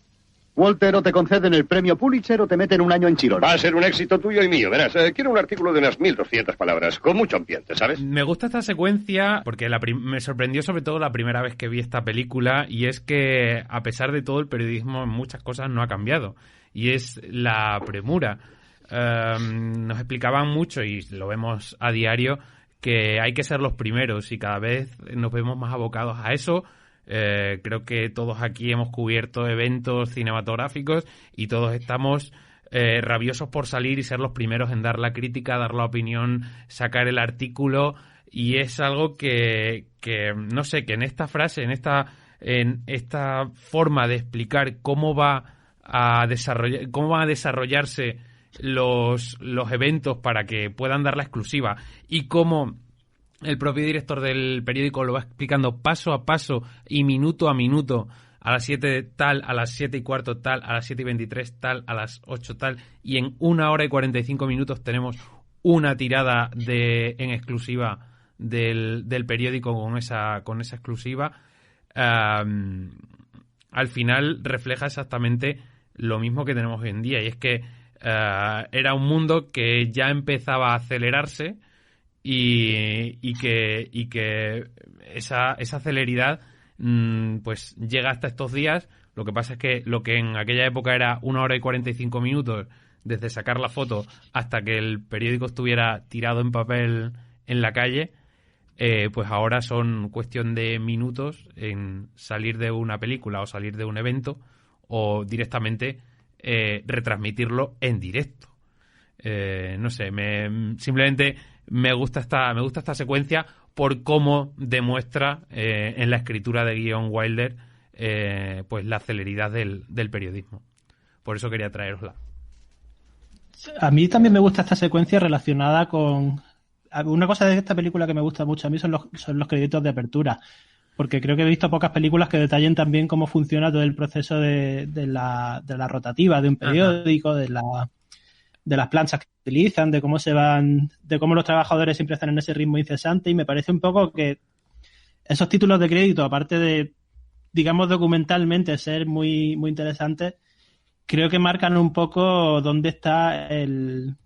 Walter, o te conceden el premio Pulitzer o te meten un año en Chirón. Va a ser un éxito tuyo y mío. Verás, quiero un artículo de unas 1200 palabras, con mucho ambiente, ¿sabes? Me gusta esta secuencia porque me sorprendió sobre todo la primera vez que vi esta película, y es que a pesar de todo el periodismo en muchas cosas no ha cambiado, y es la premura. Nos explicaban mucho, y lo vemos a diario, que hay que ser los primeros, y cada vez nos vemos más abocados a eso. Creo que todos aquí hemos cubierto eventos cinematográficos y todos estamos rabiosos por salir y ser los primeros en dar la crítica, dar la opinión, sacar el artículo, y es algo que no sé, que en esta frase, en esta forma de explicar cómo van a desarrollarse los eventos para que puedan dar la exclusiva, y cómo el propio director del periódico lo va explicando paso a paso y minuto a minuto. A las 7 tal, a las 7:15 tal, a las 7:23 tal, a las 8 tal, y en 1 hora y 45 minutos tenemos una tirada en exclusiva del periódico con esa exclusiva. Al final refleja exactamente lo mismo que tenemos hoy en día, y es que era un mundo que ya empezaba a acelerarse y que esa celeridad pues llega hasta estos días. Lo que pasa es que lo que en aquella época era 1 hora y 45 minutos desde sacar la foto hasta que el periódico estuviera tirado en papel en la calle, pues ahora son cuestión de minutos en salir de una película o salir de un evento o directamente retransmitirlo en directo. No sé, simplemente me gusta esta secuencia por cómo demuestra en la escritura de guión Wilder pues la celeridad del periodismo. Por eso quería traerosla. A mí también me gusta esta secuencia relacionada con... Una cosa de esta película que me gusta mucho a mí son los créditos de apertura, porque creo que he visto pocas películas que detallen también cómo funciona todo el proceso de la rotativa de un periódico, de las planchas que utilizan, de cómo los trabajadores siempre están en ese ritmo incesante, y me parece un poco que esos títulos de crédito, aparte de, digamos, documentalmente ser muy, muy interesantes, creo que marcan un poco dónde está el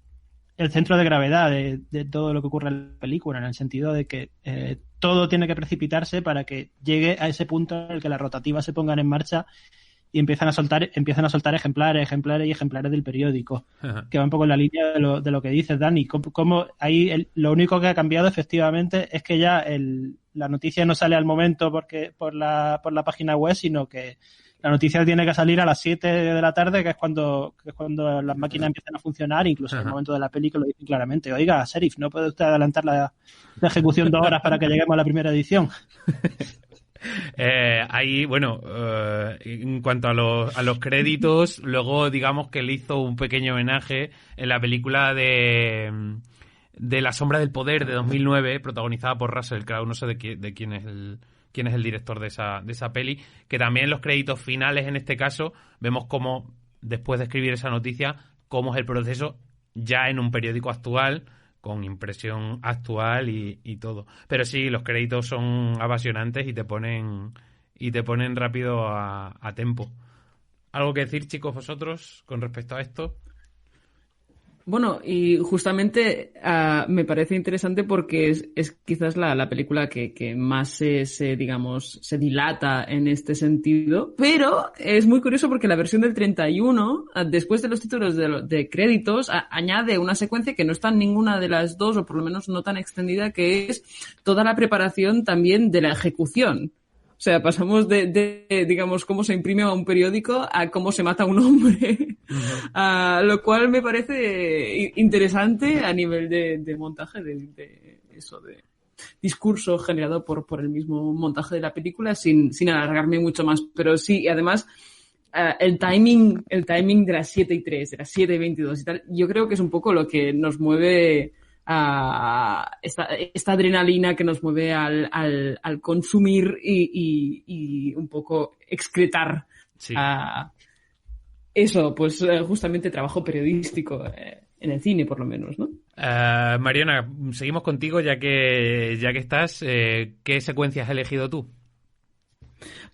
centro de gravedad de todo lo que ocurre en la película, en el sentido de que todo tiene que precipitarse para que llegue a ese punto en el que las rotativas se pongan en marcha y empiezan a soltar ejemplares del periódico. Ajá. Que va un poco en la línea de lo que dices, Dani. Como ahí lo único que ha cambiado efectivamente es que ya la noticia no sale al momento por la página web, sino que la noticia tiene que salir a las 7 de la tarde, que es cuando las máquinas empiezan a funcionar. Incluso en el momento de la película lo dicen claramente: oiga, sheriff, ¿no puede usted adelantar la ejecución 2 horas para que lleguemos a la primera edición? Ahí, bueno, en cuanto a los créditos, luego digamos que le hizo un pequeño homenaje en la película de La sombra del poder de 2009, protagonizada por Russell Crowe. No sé de quién es el director de esa peli, que también en los créditos finales, en este caso, vemos cómo, después de escribir esa noticia, cómo es el proceso ya en un periódico actual, con impresión actual y todo. Pero sí, los créditos son apasionantes y te ponen rápido a tempo. ¿Algo que decir, chicos, vosotros con respecto a esto? Bueno, y justamente me parece interesante porque es quizás la película que más se dilata en este sentido, pero es muy curioso porque la versión del 31, después de los títulos de créditos, añade una secuencia que no está en ninguna de las dos, o por lo menos no tan extendida, que es toda la preparación también de la ejecución. O sea, pasamos de digamos, cómo se imprime a un periódico a cómo se mata a un hombre. Uh-huh. Lo cual me parece interesante a nivel de montaje, de discurso generado por el mismo montaje de la película, sin alargarme mucho más. Pero sí, además, el timing de las 7:03, de las 7:22 y tal, yo creo que es un poco lo que nos mueve esta adrenalina que nos mueve al consumir y un poco excretar. Sí. Eso, pues justamente trabajo periodístico en el cine, por lo menos, ¿no? Mariona, seguimos contigo ya que estás. ¿Qué secuencia has elegido tú?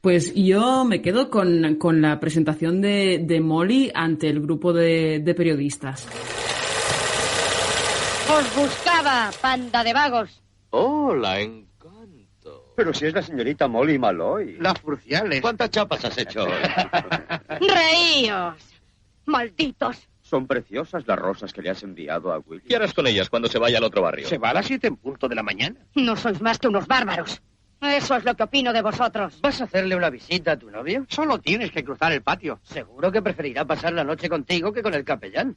Pues yo me quedo con la presentación de Molly ante el grupo de periodistas. ¡Os buscaba, panda de vagos! ¡Oh, la encanto! Pero si es la señorita Molly Malloy. Las cruciales. ¿Cuántas chapas has hecho hoy? ¡Reíos! ¡Malditos! Son preciosas las rosas que le has enviado a Willy. ¿Qué harás con ellas cuando se vaya al otro barrio? Se va a las 7:00 de la mañana. No sois más que unos bárbaros. Eso es lo que opino de vosotros. ¿Vas a hacerle una visita a tu novio? Solo tienes que cruzar el patio. Seguro que preferirá pasar la noche contigo que con el capellán.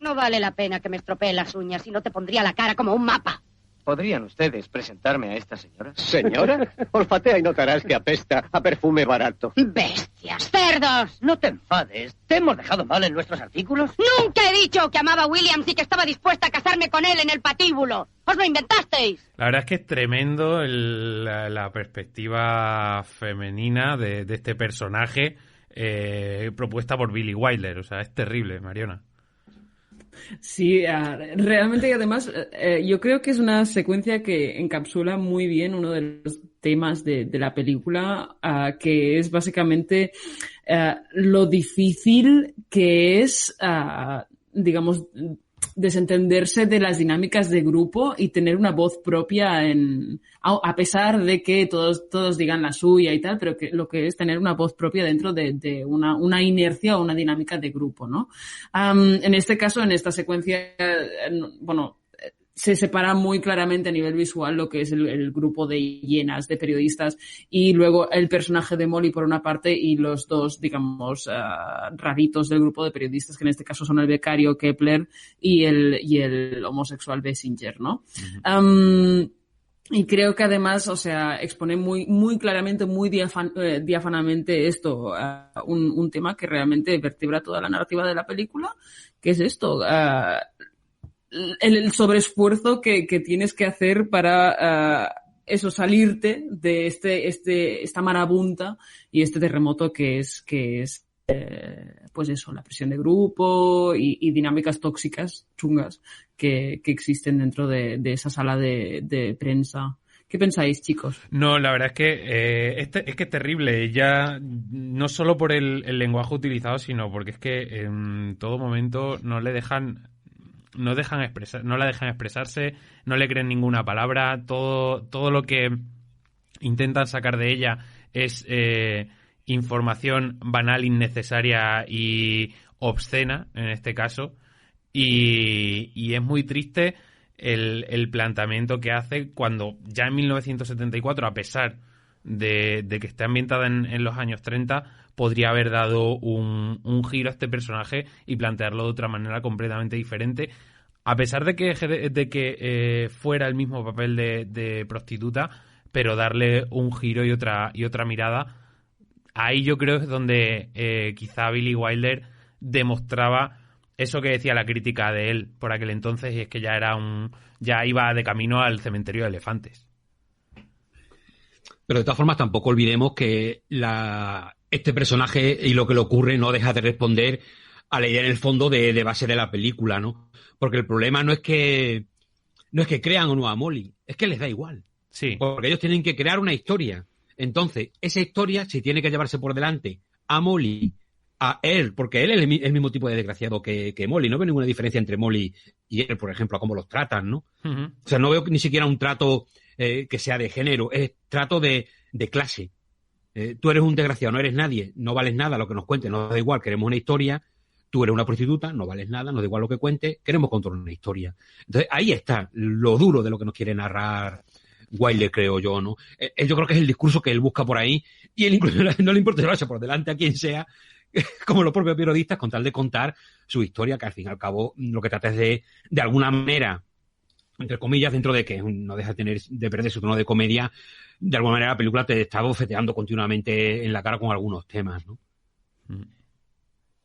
No vale la pena que me estropeen las uñas y no te pondría la cara como un mapa. ¿Podrían ustedes presentarme a esta señora? ¿Señora? Olfatea y notarás que apesta a perfume barato. ¡Bestias! cerdos! No te enfades. ¿Te hemos dejado mal en nuestros artículos? Nunca he dicho que amaba a Williams y que estaba dispuesta a casarme con él en el patíbulo. ¡Os lo inventasteis! La verdad es que es tremendo la perspectiva femenina de este personaje propuesta por Billy Wilder. O sea, es terrible, Mariona. Sí, realmente, y además yo creo que es una secuencia que encapsula muy bien uno de los temas de la película, que es básicamente lo difícil que es, digamos, desentenderse de las dinámicas de grupo y tener una voz propia a pesar de que todos digan la suya y tal, pero que lo que es tener una voz propia dentro de una inercia o una dinámica de grupo, ¿no? En este caso, en esta secuencia, bueno, se separa muy claramente a nivel visual lo que es el grupo de hienas, de periodistas, y luego el personaje de Molly por una parte y los dos, digamos, raritos del grupo de periodistas, que en este caso son el becario Kepler y el homosexual Bessinger, ¿no? Y creo que además, o sea, expone muy, muy claramente, muy diáfanamente esto, un tema que realmente vertebra toda la narrativa de la película, que es esto, el sobreesfuerzo que tienes que hacer para eso, salirte de esta marabunta y este terremoto que es pues eso, la presión de grupo y dinámicas tóxicas, chungas, que existen dentro de esa sala de prensa. ¿Qué pensáis, chicos? No, la verdad es que es terrible, ya no solo por el lenguaje utilizado, sino porque es que en todo momento no la dejan expresarse, no le creen ninguna palabra, todo lo que intentan sacar de ella es información banal, innecesaria y obscena, en este caso, y es muy triste el planteamiento que hace cuando ya en 1974, a pesar de que esté ambientada en los años 30, podría haber dado un giro a este personaje y plantearlo de otra manera completamente diferente, a pesar de que fuera el mismo papel de prostituta, pero darle un giro y otra mirada. Ahí yo creo que es donde quizá Billy Wilder demostraba eso que decía la crítica de él por aquel entonces, y es que ya iba de camino al cementerio de elefantes. Pero de todas formas tampoco olvidemos que este personaje y lo que le ocurre no deja de responder a la idea en el fondo de base de la película, ¿no? Porque el problema no es que crean o no a Molly, es que les da igual. Sí. Porque ellos tienen que crear una historia. Entonces, esa historia, si tiene que llevarse por delante a Molly, a él, porque él es el mismo tipo de desgraciado que Molly, no veo ninguna diferencia entre Molly y él, por ejemplo, a cómo los tratan, ¿no? Uh-huh. O sea, no veo ni siquiera un trato que sea de género, es trato de clase. Tú eres un desgraciado, no eres nadie, no vales nada, lo que nos cuentes nos da igual, queremos una historia. Tú eres una prostituta, no vales nada, nos da igual lo que cuentes, queremos controlar una historia. Entonces, ahí está lo duro de lo que nos quiere narrar Wilder, creo yo, ¿no? Yo creo que es el discurso que él busca por ahí, y él incluso no le importa llevarse por delante a quien sea, como los propios periodistas, con tal de contar su historia, que al fin y al cabo lo que trata es de alguna manera, entre comillas, dentro de que no deja de perder su tono de comedia, de alguna manera la película te está bofeteando continuamente en la cara con algunos temas, ¿no?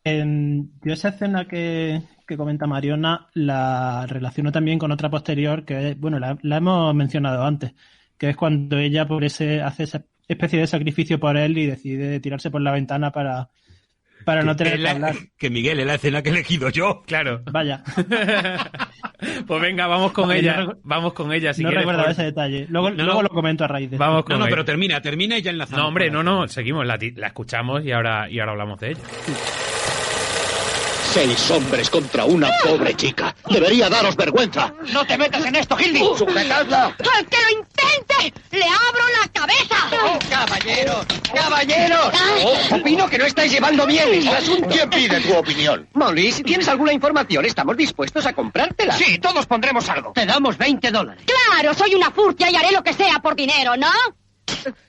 Yo esa escena que comenta Mariona la relaciono también con otra posterior que, bueno, la hemos mencionado antes, que es cuando ella hace esa especie de sacrificio por él y decide tirarse por la ventana para no tener que hablar. Que Miguel es la escena que he elegido yo. Claro. Vaya. Pues venga, vamos con ella. Vamos con ella. Si no quieres, recuerdo ese detalle. Luego lo comento a raíz de eso. Vamos con ella. Pero termina y ya enlazamos. No, hombre, no, seguimos. La escuchamos y ahora hablamos de ella. 6 hombres contra una pobre chica. Debería daros vergüenza. ¡No te metas en esto, Gildy! ¡Sujetadla! ¡Al que lo intente! ¡Le abro la cabeza! ¡Oh, caballeros! ¡Caballeros! Opino que no estáis llevando bien el asunto. ¿Quién pide tu opinión? Molly, si tienes alguna información, estamos dispuestos a comprártela. Sí, todos pondremos algo. Te damos $20. ¡Claro! Soy una furcia y haré lo que sea por dinero, ¿no?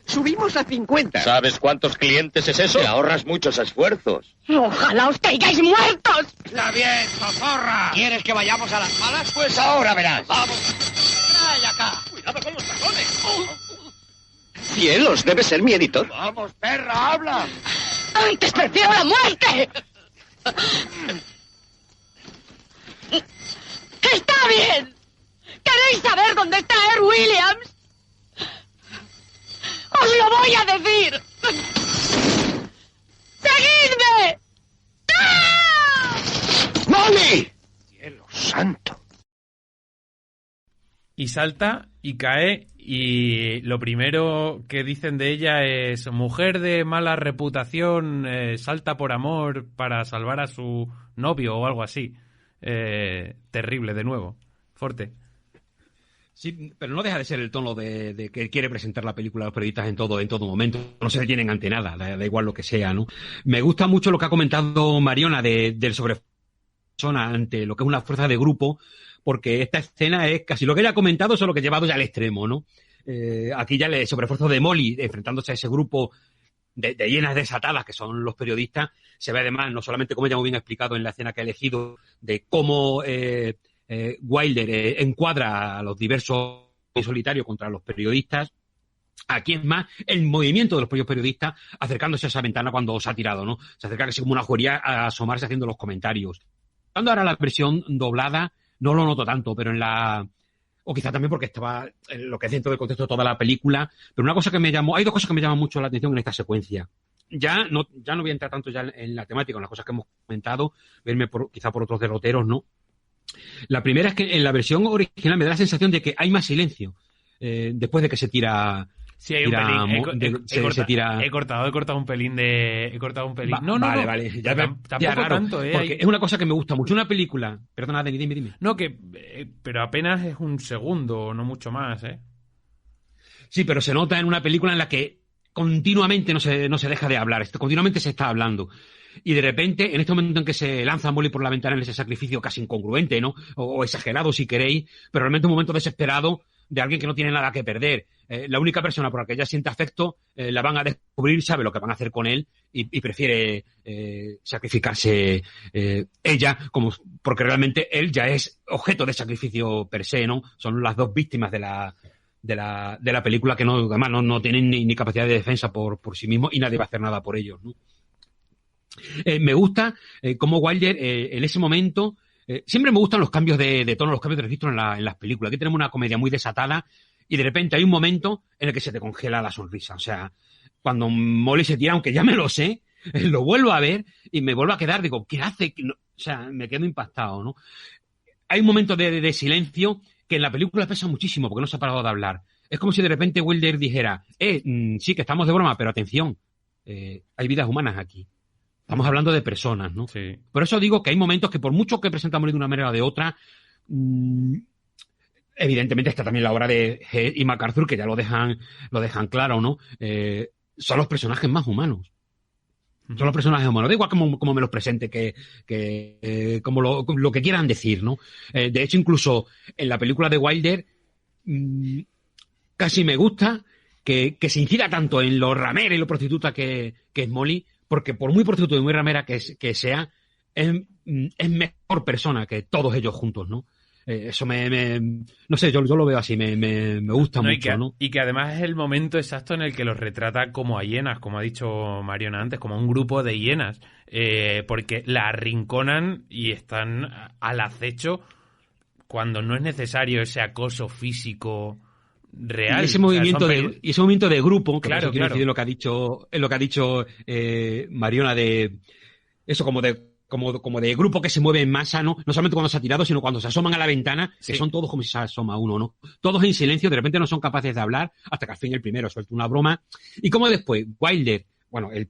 Subimos a 50. ¿Sabes cuántos clientes es eso? Te ahorras muchos esfuerzos. ¡Ojalá os caigáis muertos! ¡Está bien, zorra! ¿Quieres que vayamos a las malas? Pues ahora verás. ¡Vamos! ¡Trae acá! ¡Cuidado con los tacones! Cielos, debe ser mi editor. ¡Vamos, perra, habla! ¡Antes prefiero la muerte! ¡Está bien! ¿Queréis saber dónde está Air Williams? ¡Os lo voy a decir! ¡Seguidme! ¡Ah! ¡Molly! ¡Cielo santo! Y salta y cae y lo primero que dicen de ella es mujer de mala reputación, salta por amor para salvar a su novio o algo así. Terrible, de nuevo. Fuerte. Sí, pero no deja de ser el tono de que quiere presentar la película a los periodistas en todo momento. No se detienen ante nada, da igual lo que sea, ¿no? Me gusta mucho lo que ha comentado Mariona del sobrepersona ante lo que es una fuerza de grupo, porque esta escena es casi lo que ella ha comentado, solo que llevado ya al extremo, ¿no? Aquí ya el sobreesfuerzo de Molly enfrentándose a ese grupo de hienas desatadas que son los periodistas, se ve además no solamente, como ella muy bien ha explicado en la escena que ha elegido, de cómo Wilder encuadra a los diversos en solitario contra los periodistas. Aquí es más el movimiento de los propios periodistas acercándose a esa ventana cuando se ha tirado, ¿no? Se acerca casi como una juería a asomarse haciendo los comentarios. Cuando ahora la versión doblada no lo noto tanto, pero o quizá también porque estaba en lo que es dentro del contexto de toda la película, pero hay dos cosas que me llaman mucho la atención en esta secuencia. Ya no voy a entrar tanto ya en la temática, en las cosas que hemos comentado, verme quizá por otros derroteros, ¿no? La primera es que en la versión original me da la sensación de que hay más silencio después de que se tira. Sí, hay un pelín. He cortado un pelín de. Vale. Tampoco raro, tanto, porque es una cosa que me gusta mucho. Una película. Perdona, Dani, dime. No, pero apenas es un segundo, no mucho más, ¿eh? Sí, pero se nota en una película en la que continuamente no se deja de hablar. Continuamente se está hablando. Y de repente, en este momento en que se lanza Molly por la ventana en ese sacrificio casi incongruente, ¿no? O exagerado, si queréis, pero realmente un momento desesperado de alguien que no tiene nada que perder. La única persona por la que ella siente afecto, la van a descubrir, sabe lo que van a hacer con él y prefiere sacrificarse ella, porque realmente él ya es objeto de sacrificio per se, ¿no? Son las dos víctimas de la película que además no tienen ni capacidad de defensa por sí mismos y nadie va a hacer nada por ellos, ¿no? Me gusta cómo Wilder en ese momento siempre me gustan los cambios de tono, los cambios de registro en las películas. Aquí tenemos una comedia muy desatada y de repente hay un momento en el que se te congela la sonrisa. O sea, cuando Molly se tira, aunque ya me lo sé, lo vuelvo a ver y me vuelvo a quedar, digo, ¿qué hace? O sea, me quedo impactado, ¿no? Hay un momento de silencio que en la película pesa muchísimo porque no se ha parado de hablar. Es como si de repente Wilder dijera, sí, que estamos de broma, pero atención, hay vidas humanas aquí. Estamos hablando de personas, ¿no? Sí. Por eso digo que hay momentos que por mucho que presenta Molly de una manera o de otra, evidentemente está también la obra de Head y MacArthur, que ya lo dejan claro, ¿no? Son los personajes más humanos. Son los personajes humanos. Da igual como me los presente, como lo que quieran decir, ¿no? De hecho, incluso en la película de Wilder, casi me gusta que se incida tanto en lo ramera y lo prostituta que es Molly, porque por muy prostituta y muy ramera que sea, es mejor persona que todos ellos juntos, ¿no? Eso no sé, yo lo veo así, me gusta mucho, ¿no? Y que además es el momento exacto en el que los retrata como a hienas, como ha dicho Mariona antes, como un grupo de hienas, porque la arrinconan y están al acecho cuando no es necesario ese acoso físico real. Y ese movimiento de grupo, que claro. Quiero decir lo que ha dicho Mariona, de eso, como de grupo que se mueve en masa, ¿no? No solamente cuando se ha tirado, sino cuando se asoman a la ventana, sí. Que son todos como si se asoma uno, ¿no? Todos en silencio, de repente no son capaces de hablar, hasta que al fin el primero suelta una broma. Y como después, Wilder, bueno, el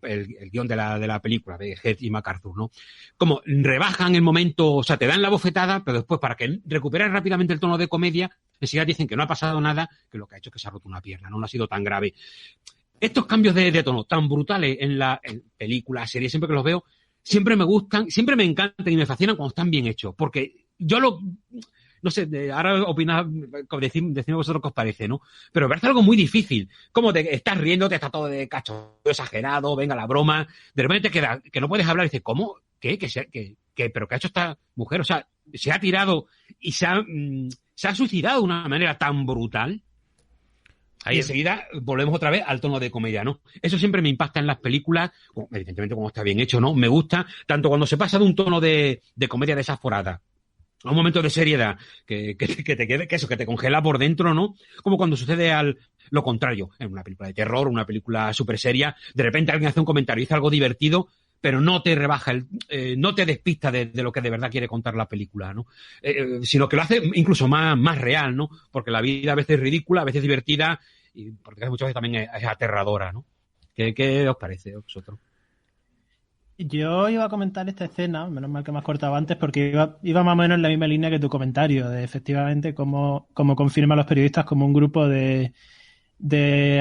guión de la película, de Head y MacArthur, ¿no? Como rebajan el momento, o sea, te dan la bofetada, pero después, para que recuperes rápidamente el tono de comedia, enseguida dicen que no ha pasado nada, que lo que ha hecho es que se ha roto una pierna, no ha sido tan grave. Estos cambios de tono tan brutales en películas, series, siempre que los veo, siempre me gustan, siempre me encantan y me fascinan cuando están bien hechos, porque no sé, ahora opinad, decidme vosotros qué os parece, ¿no? Pero me parece algo muy difícil. Como te estás riendo, te está todo de cacho exagerado, venga la broma, de repente te queda que no puedes hablar y dices, ¿cómo? ¿Qué? ¿Pero qué ha hecho esta mujer? O sea, se ha tirado y se ha suicidado de una manera tan brutal. Ahí enseguida volvemos otra vez al tono de comedia, ¿no? Eso siempre me impacta en las películas, evidentemente como está bien hecho, ¿no? Me gusta, tanto cuando se pasa de un tono de comedia desaforada a un momento de seriedad que te quede, que te congela por dentro, ¿no? Como cuando sucede lo contrario, en una película de terror, una película súper seria, de repente alguien hace un comentario, dice algo divertido, pero no te rebaja, no te despista de lo que de verdad quiere contar la película, ¿no? Sino que lo hace incluso más real, ¿no? Porque la vida a veces es ridícula, a veces divertida, y porque muchas veces también es aterradora, ¿no? ¿Qué os parece a vosotros? Yo iba a comentar esta escena, menos mal que me has cortado antes, porque iba más o menos en la misma línea que tu comentario, de efectivamente cómo confirman los periodistas como un grupo de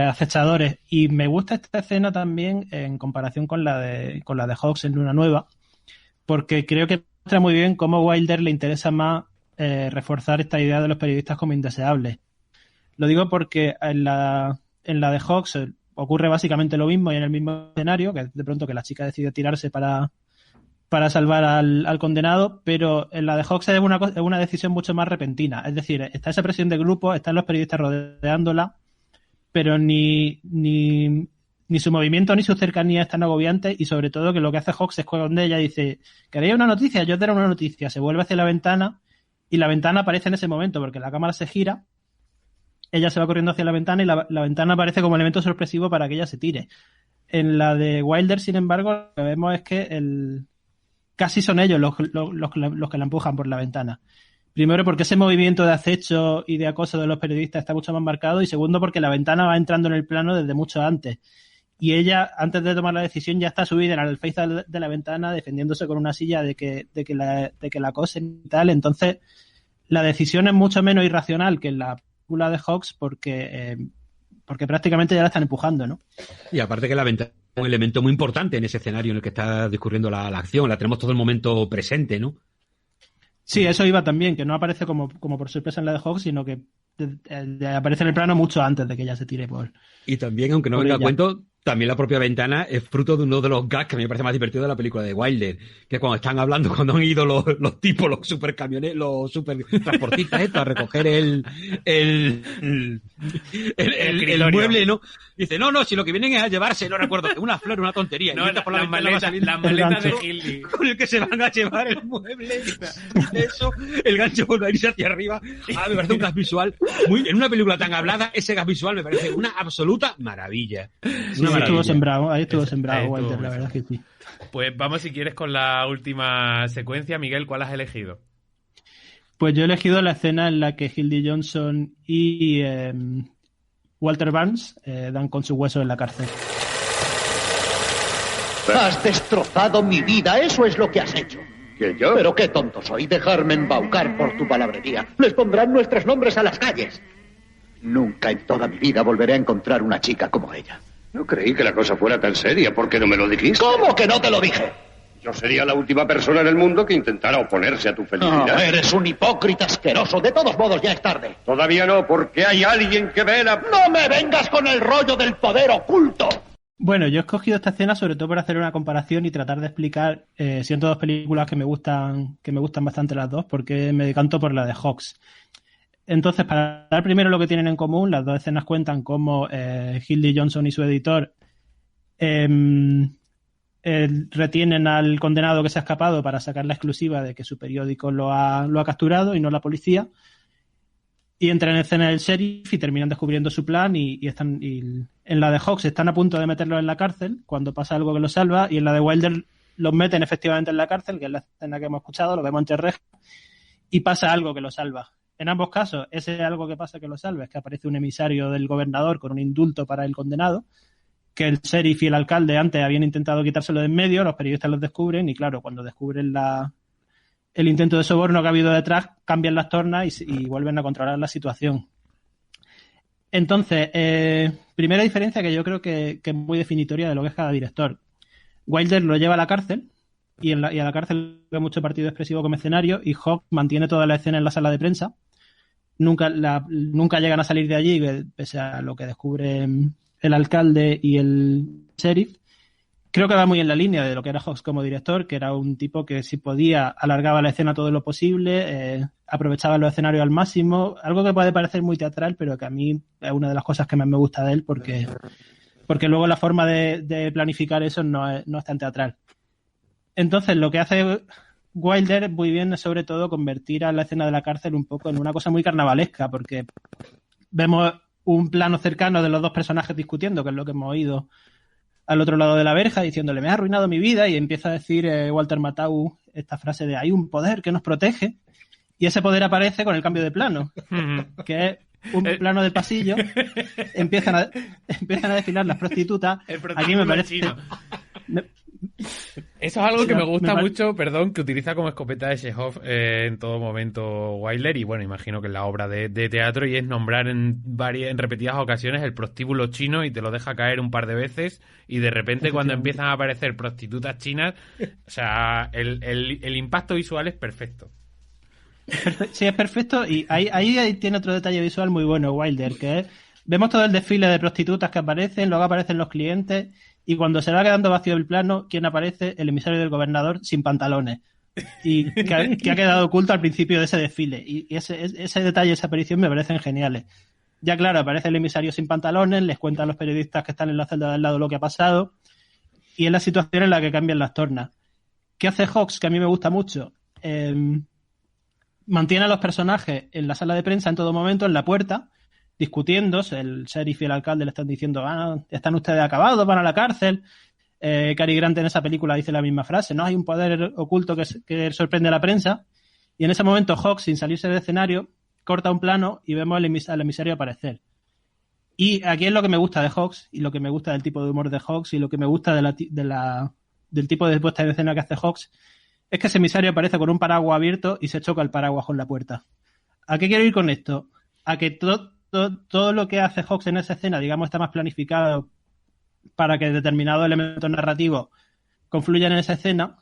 acechadores. Y me gusta esta escena también en comparación con la de Hawks en Luna Nueva, porque creo que muestra muy bien cómo a Wilder le interesa más reforzar esta idea de los periodistas como indeseables. Lo digo porque en la de Hawks ocurre básicamente lo mismo y en el mismo escenario, que de pronto que la chica decide tirarse para salvar al condenado, pero en la de Hawks es una decisión mucho más repentina. Es decir, está esa presión de grupo, están los periodistas rodeándola, pero ni su movimiento ni su cercanía es tan agobiante, y sobre todo que lo que hace Hawks es cuando ella dice, ¿queréis una noticia? Yo te daré una noticia. Se vuelve hacia la ventana y la ventana aparece en ese momento porque la cámara se gira. Ella se va corriendo hacia la ventana y la ventana aparece como elemento sorpresivo para que ella se tire. En la de Wilder, sin embargo, lo que vemos es que casi son ellos los que la empujan por la ventana. Primero, porque ese movimiento de acecho y de acoso de los periodistas está mucho más marcado, y segundo, porque la ventana va entrando en el plano desde mucho antes. Y ella, antes de tomar la decisión, ya está subida en el face de la ventana defendiéndose con una silla de que la acosen y tal. Entonces, la decisión es mucho menos irracional que en la película de Hawks porque prácticamente ya la están empujando, ¿no? Y aparte que la ventana es un elemento muy importante en ese escenario en el que está discurriendo la acción, la tenemos todo el momento presente, ¿no? Sí, eso iba también, que no aparece como por sorpresa en la de Hawks, sino que aparece en el plano mucho antes de que ella se tire por... Y también, aunque no venga a cuento, también la propia ventana es fruto de uno de los gags que a mí me parece más divertido de la película de Wilder, que cuando están hablando, cuando han ido los tipos, los super camiones, los super transportistas estos a recoger el mueble, ¿no? Dice, no, si lo que vienen es a llevarse, no recuerdo, una flor, una tontería. No, y por la maleta de Hildy. Con el que se van a llevar el mueble. Eso, el gancho vuelve a irse hacia arriba. Me parece un gas visual. En una película tan hablada, ese gas visual me parece una absoluta maravilla. Ahí estuvo sembrado, Walter, la verdad que sí. Pues vamos, si quieres, con la última secuencia. Miguel, ¿cuál has elegido? Pues yo he elegido la escena en la que Hildy Johnson y Walter Barnes dan con su hueso en la cárcel. Has destrozado mi vida, eso es lo que has hecho. ¿Quién, yo? Pero qué tonto soy, dejarme embaucar por tu palabrería. Les pondrán nuestros nombres a las calles. Nunca en toda mi vida volveré a encontrar una chica como ella. No creí que la cosa fuera tan seria. ¿Por qué no me lo dijiste? ¿Cómo que no te lo dije? Yo sería la última persona en el mundo que intentara oponerse a tu felicidad. No, eres un hipócrita asqueroso. De todos modos, ya es tarde. Todavía no, porque hay alguien que ve la... ¡No me vengas con el rollo del poder oculto! Bueno, yo he escogido esta escena sobre todo para hacer una comparación y tratar de explicar, siendo dos películas que me gustan bastante las dos, porque me decanto por la de Hawks. Entonces, para dar primero lo que tienen en común, las dos escenas cuentan cómo Hildy Johnson y su editor retienen al condenado que se ha escapado para sacar la exclusiva de que su periódico lo ha capturado y no la policía. Y entran en escena el sheriff y terminan descubriendo su plan y en la de Hawks están a punto de meterlo en la cárcel cuando pasa algo que lo salva, y en la de Wilder los meten efectivamente en la cárcel, que es la escena que hemos escuchado, lo vemos entre rejas, y pasa algo que lo salva. En ambos casos, ese algo que pasa que lo salva es que aparece un emisario del gobernador con un indulto para el condenado, que el sheriff y el alcalde antes habían intentado quitárselo de en medio, los periodistas los descubren y claro, cuando descubren el intento de soborno que ha habido detrás, cambian las tornas y vuelven a controlar la situación. Entonces, primera diferencia que yo creo que es muy definitoria de lo que es cada director. Wilder lo lleva a la cárcel y a la cárcel ve mucho partido expresivo como escenario, y Hawks mantiene toda la escena en la sala de prensa. Nunca llegan a salir de allí, pese a lo que descubren el alcalde y el sheriff. creo que va muy en la línea de lo que era Hawks como director, que era un tipo que si podía alargaba la escena todo lo posible, aprovechaba los escenarios al máximo, algo que puede parecer muy teatral, pero que a mí es una de las cosas que más me gusta de él, porque luego la forma de planificar eso no es tan teatral. Entonces, lo que hace Wilder muy bien es sobre todo convertir a la escena de la cárcel un poco en una cosa muy carnavalesca, porque vemos un plano cercano de los dos personajes discutiendo, que es lo que hemos oído al otro lado de la verja, diciéndole, me ha arruinado mi vida, y empieza a decir Walter Matthau esta frase de hay un poder que nos protege, y ese poder aparece con el cambio de plano, que es un plano del pasillo, empiezan a desfilar las prostitutas. Aquí me parece... Eso es algo que me gusta mucho, perdón, que utiliza como escopeta de Chekhov en todo momento Wilder, y bueno, imagino que en la obra de teatro, y es nombrar en repetidas ocasiones el prostíbulo chino, y te lo deja caer un par de veces, y de repente cuando empiezan a aparecer prostitutas chinas, o sea, el impacto visual es perfecto. Sí, es perfecto, y ahí tiene otro detalle visual muy bueno Wilder, que es, vemos todo el desfile de prostitutas que aparecen, luego aparecen los clientes, y cuando se va quedando vacío el plano, ¿quién aparece? El emisario del gobernador sin pantalones, y que ha quedado oculto al principio de ese desfile, y ese detalle, esa aparición me parecen geniales. Ya claro, aparece el emisario sin pantalones, les cuenta a los periodistas que están en la celda de al lado lo que ha pasado, y es la situación en la que cambian las tornas. ¿Qué hace Hawks, que a mí me gusta mucho? Mantiene a los personajes en la sala de prensa en todo momento, en la puerta, discutiendo. El sheriff y el alcalde le están diciendo, están ustedes acabados, van a la cárcel. Cary Grant en esa película dice la misma frase, ¿no? Hay un poder oculto que sorprende a la prensa. Y en ese momento Hawks, sin salirse del escenario, corta un plano y vemos al emisario aparecer. Y aquí es lo que me gusta de Hawks, y lo que me gusta del tipo de humor de Hawks, y lo que me gusta del tipo de puesta en escena que hace Hawks, es que ese emisario aparece con un paraguas abierto y se choca el paraguas con la puerta. ¿A qué quiero ir con esto? A que todo lo que hace Hawks en esa escena, digamos, está más planificado para que determinados elementos narrativos confluyan en esa escena.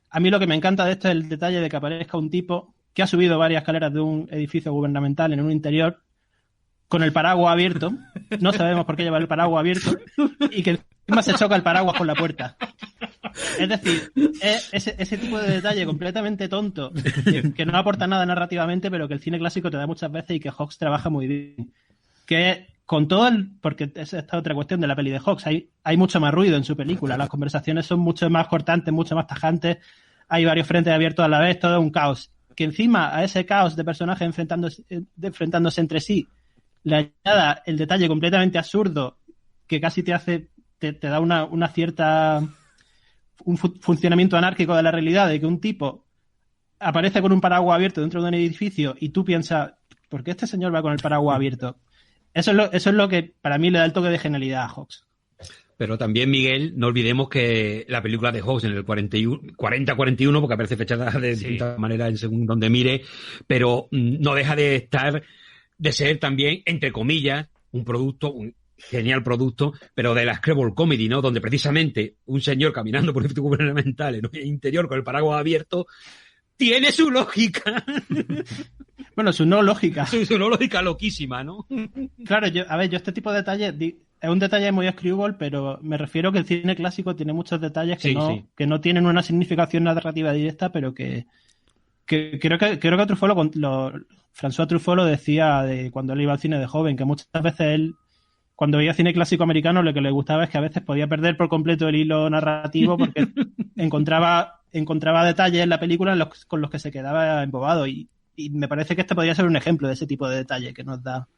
A mí lo que me encanta de esto es el detalle de que aparezca un tipo que ha subido varias escaleras de un edificio gubernamental en un interior con el paraguas abierto, no sabemos por qué lleva el paraguas abierto, y que encima se choca el paraguas con la puerta. Es decir, ese tipo de detalle completamente tonto, que no aporta nada narrativamente, pero que el cine clásico te da muchas veces y que Hawks trabaja muy bien. Que con todo porque es esta otra cuestión de la peli de Hawks, hay mucho más ruido en su película, las conversaciones son mucho más cortantes, mucho más tajantes, hay varios frentes abiertos a la vez, todo es un caos. Que encima a ese caos de personajes enfrentándose entre sí, le añada el detalle completamente absurdo que casi te da una cierta... un funcionamiento anárquico de la realidad, de que un tipo aparece con un paraguas abierto dentro de un edificio y tú piensas, ¿por qué este señor va con el paraguas abierto? Eso es lo que para mí le da el toque de genialidad a Hawks. Pero también, Miguel, no olvidemos que la película de Hawks en el 40-41, porque aparece fechada de distinta manera según donde mire, pero no deja de ser también, entre comillas, un genial producto, pero de la screwball comedy, ¿no? Donde precisamente un señor caminando por el edificio gubernamental en un interior con el paraguas abierto tiene su lógica. Bueno, su no lógica. Su no lógica loquísima, ¿no? Claro, yo este tipo de detalles es un detalle muy screwball, pero me refiero que el cine clásico tiene muchos detalles que no tienen una significación narrativa directa, pero que creo que Truffaut François Truffaut lo decía cuando él iba al cine de joven, que muchas veces él, cuando veía cine clásico americano, lo que le gustaba es que a veces podía perder por completo el hilo narrativo porque encontraba detalles en la película con los que se quedaba embobado, y me parece que este podría ser un ejemplo de ese tipo de detalle que nos da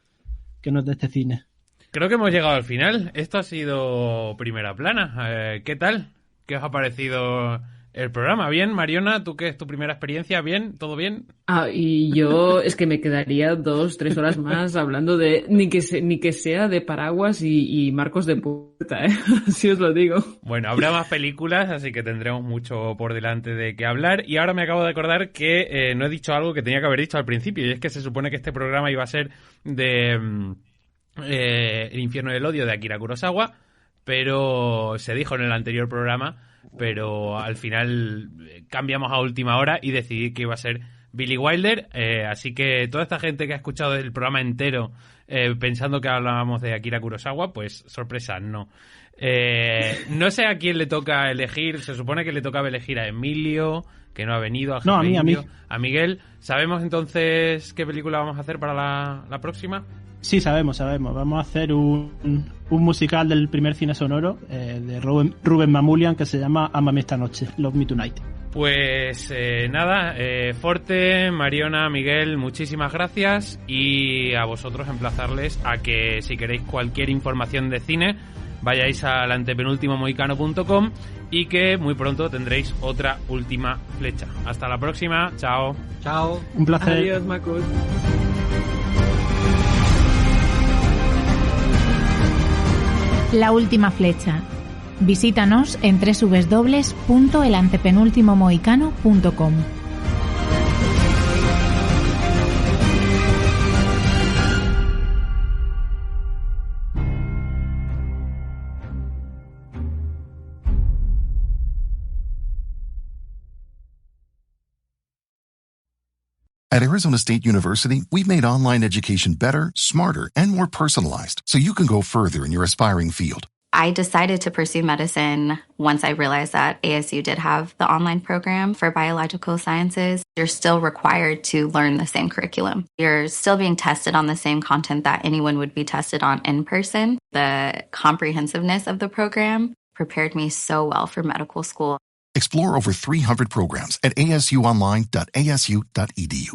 este cine. Creo que hemos llegado al final. Esto ha sido Primera Plana. ¿Qué tal? ¿Qué os ha parecido el programa? ¿Bien, Mariona? ¿Tú qué es tu primera experiencia? ¿Bien? ¿Todo bien? Y yo es que me quedaría 2-3 horas más hablando de ni que sea de paraguas y marcos de puerta, ¿eh? Así os lo digo. Bueno, habrá más películas, así que tendremos mucho por delante de qué hablar. Y ahora me acabo de acordar que no he dicho algo que tenía que haber dicho al principio, y es que se supone que este programa iba a ser de El infierno del odio de Akira Kurosawa, pero se dijo en el anterior programa, pero al final cambiamos a última hora y decidí que iba a ser Billy Wilder, así que toda esta gente que ha escuchado el programa entero pensando que hablábamos de Akira Kurosawa, pues sorpresa, no. No sé a quién le toca elegir. Se supone que le tocaba elegir a Emilio, que no ha venido. No, a mí. A Miguel. ¿Sabemos entonces qué película vamos a hacer para la próxima? Sí, sabemos. Vamos a hacer un musical del primer cine sonoro de Ruben Mamoulian que se llama Ámame esta noche, Love Me Tonight. Pues nada, Forte, Mariona, Miguel, muchísimas gracias, y a vosotros emplazarles a que si queréis cualquier información de cine vayáis al antepenultimomohicano.com y que muy pronto tendréis otra última flecha. Hasta la próxima, chao. Chao. Un placer. Adiós, Marcos. La última flecha. Visítanos en www.elantepenultimomohicano.com. At Arizona State University, we've made online education better, smarter, and more personalized so you can go further in your aspiring field. I decided to pursue medicine once I realized that ASU did have the online program for biological sciences. You're still required to learn the same curriculum. You're still being tested on the same content that anyone would be tested on in person. The comprehensiveness of the program prepared me so well for medical school. Explore over 300 programs at asuonline.asu.edu.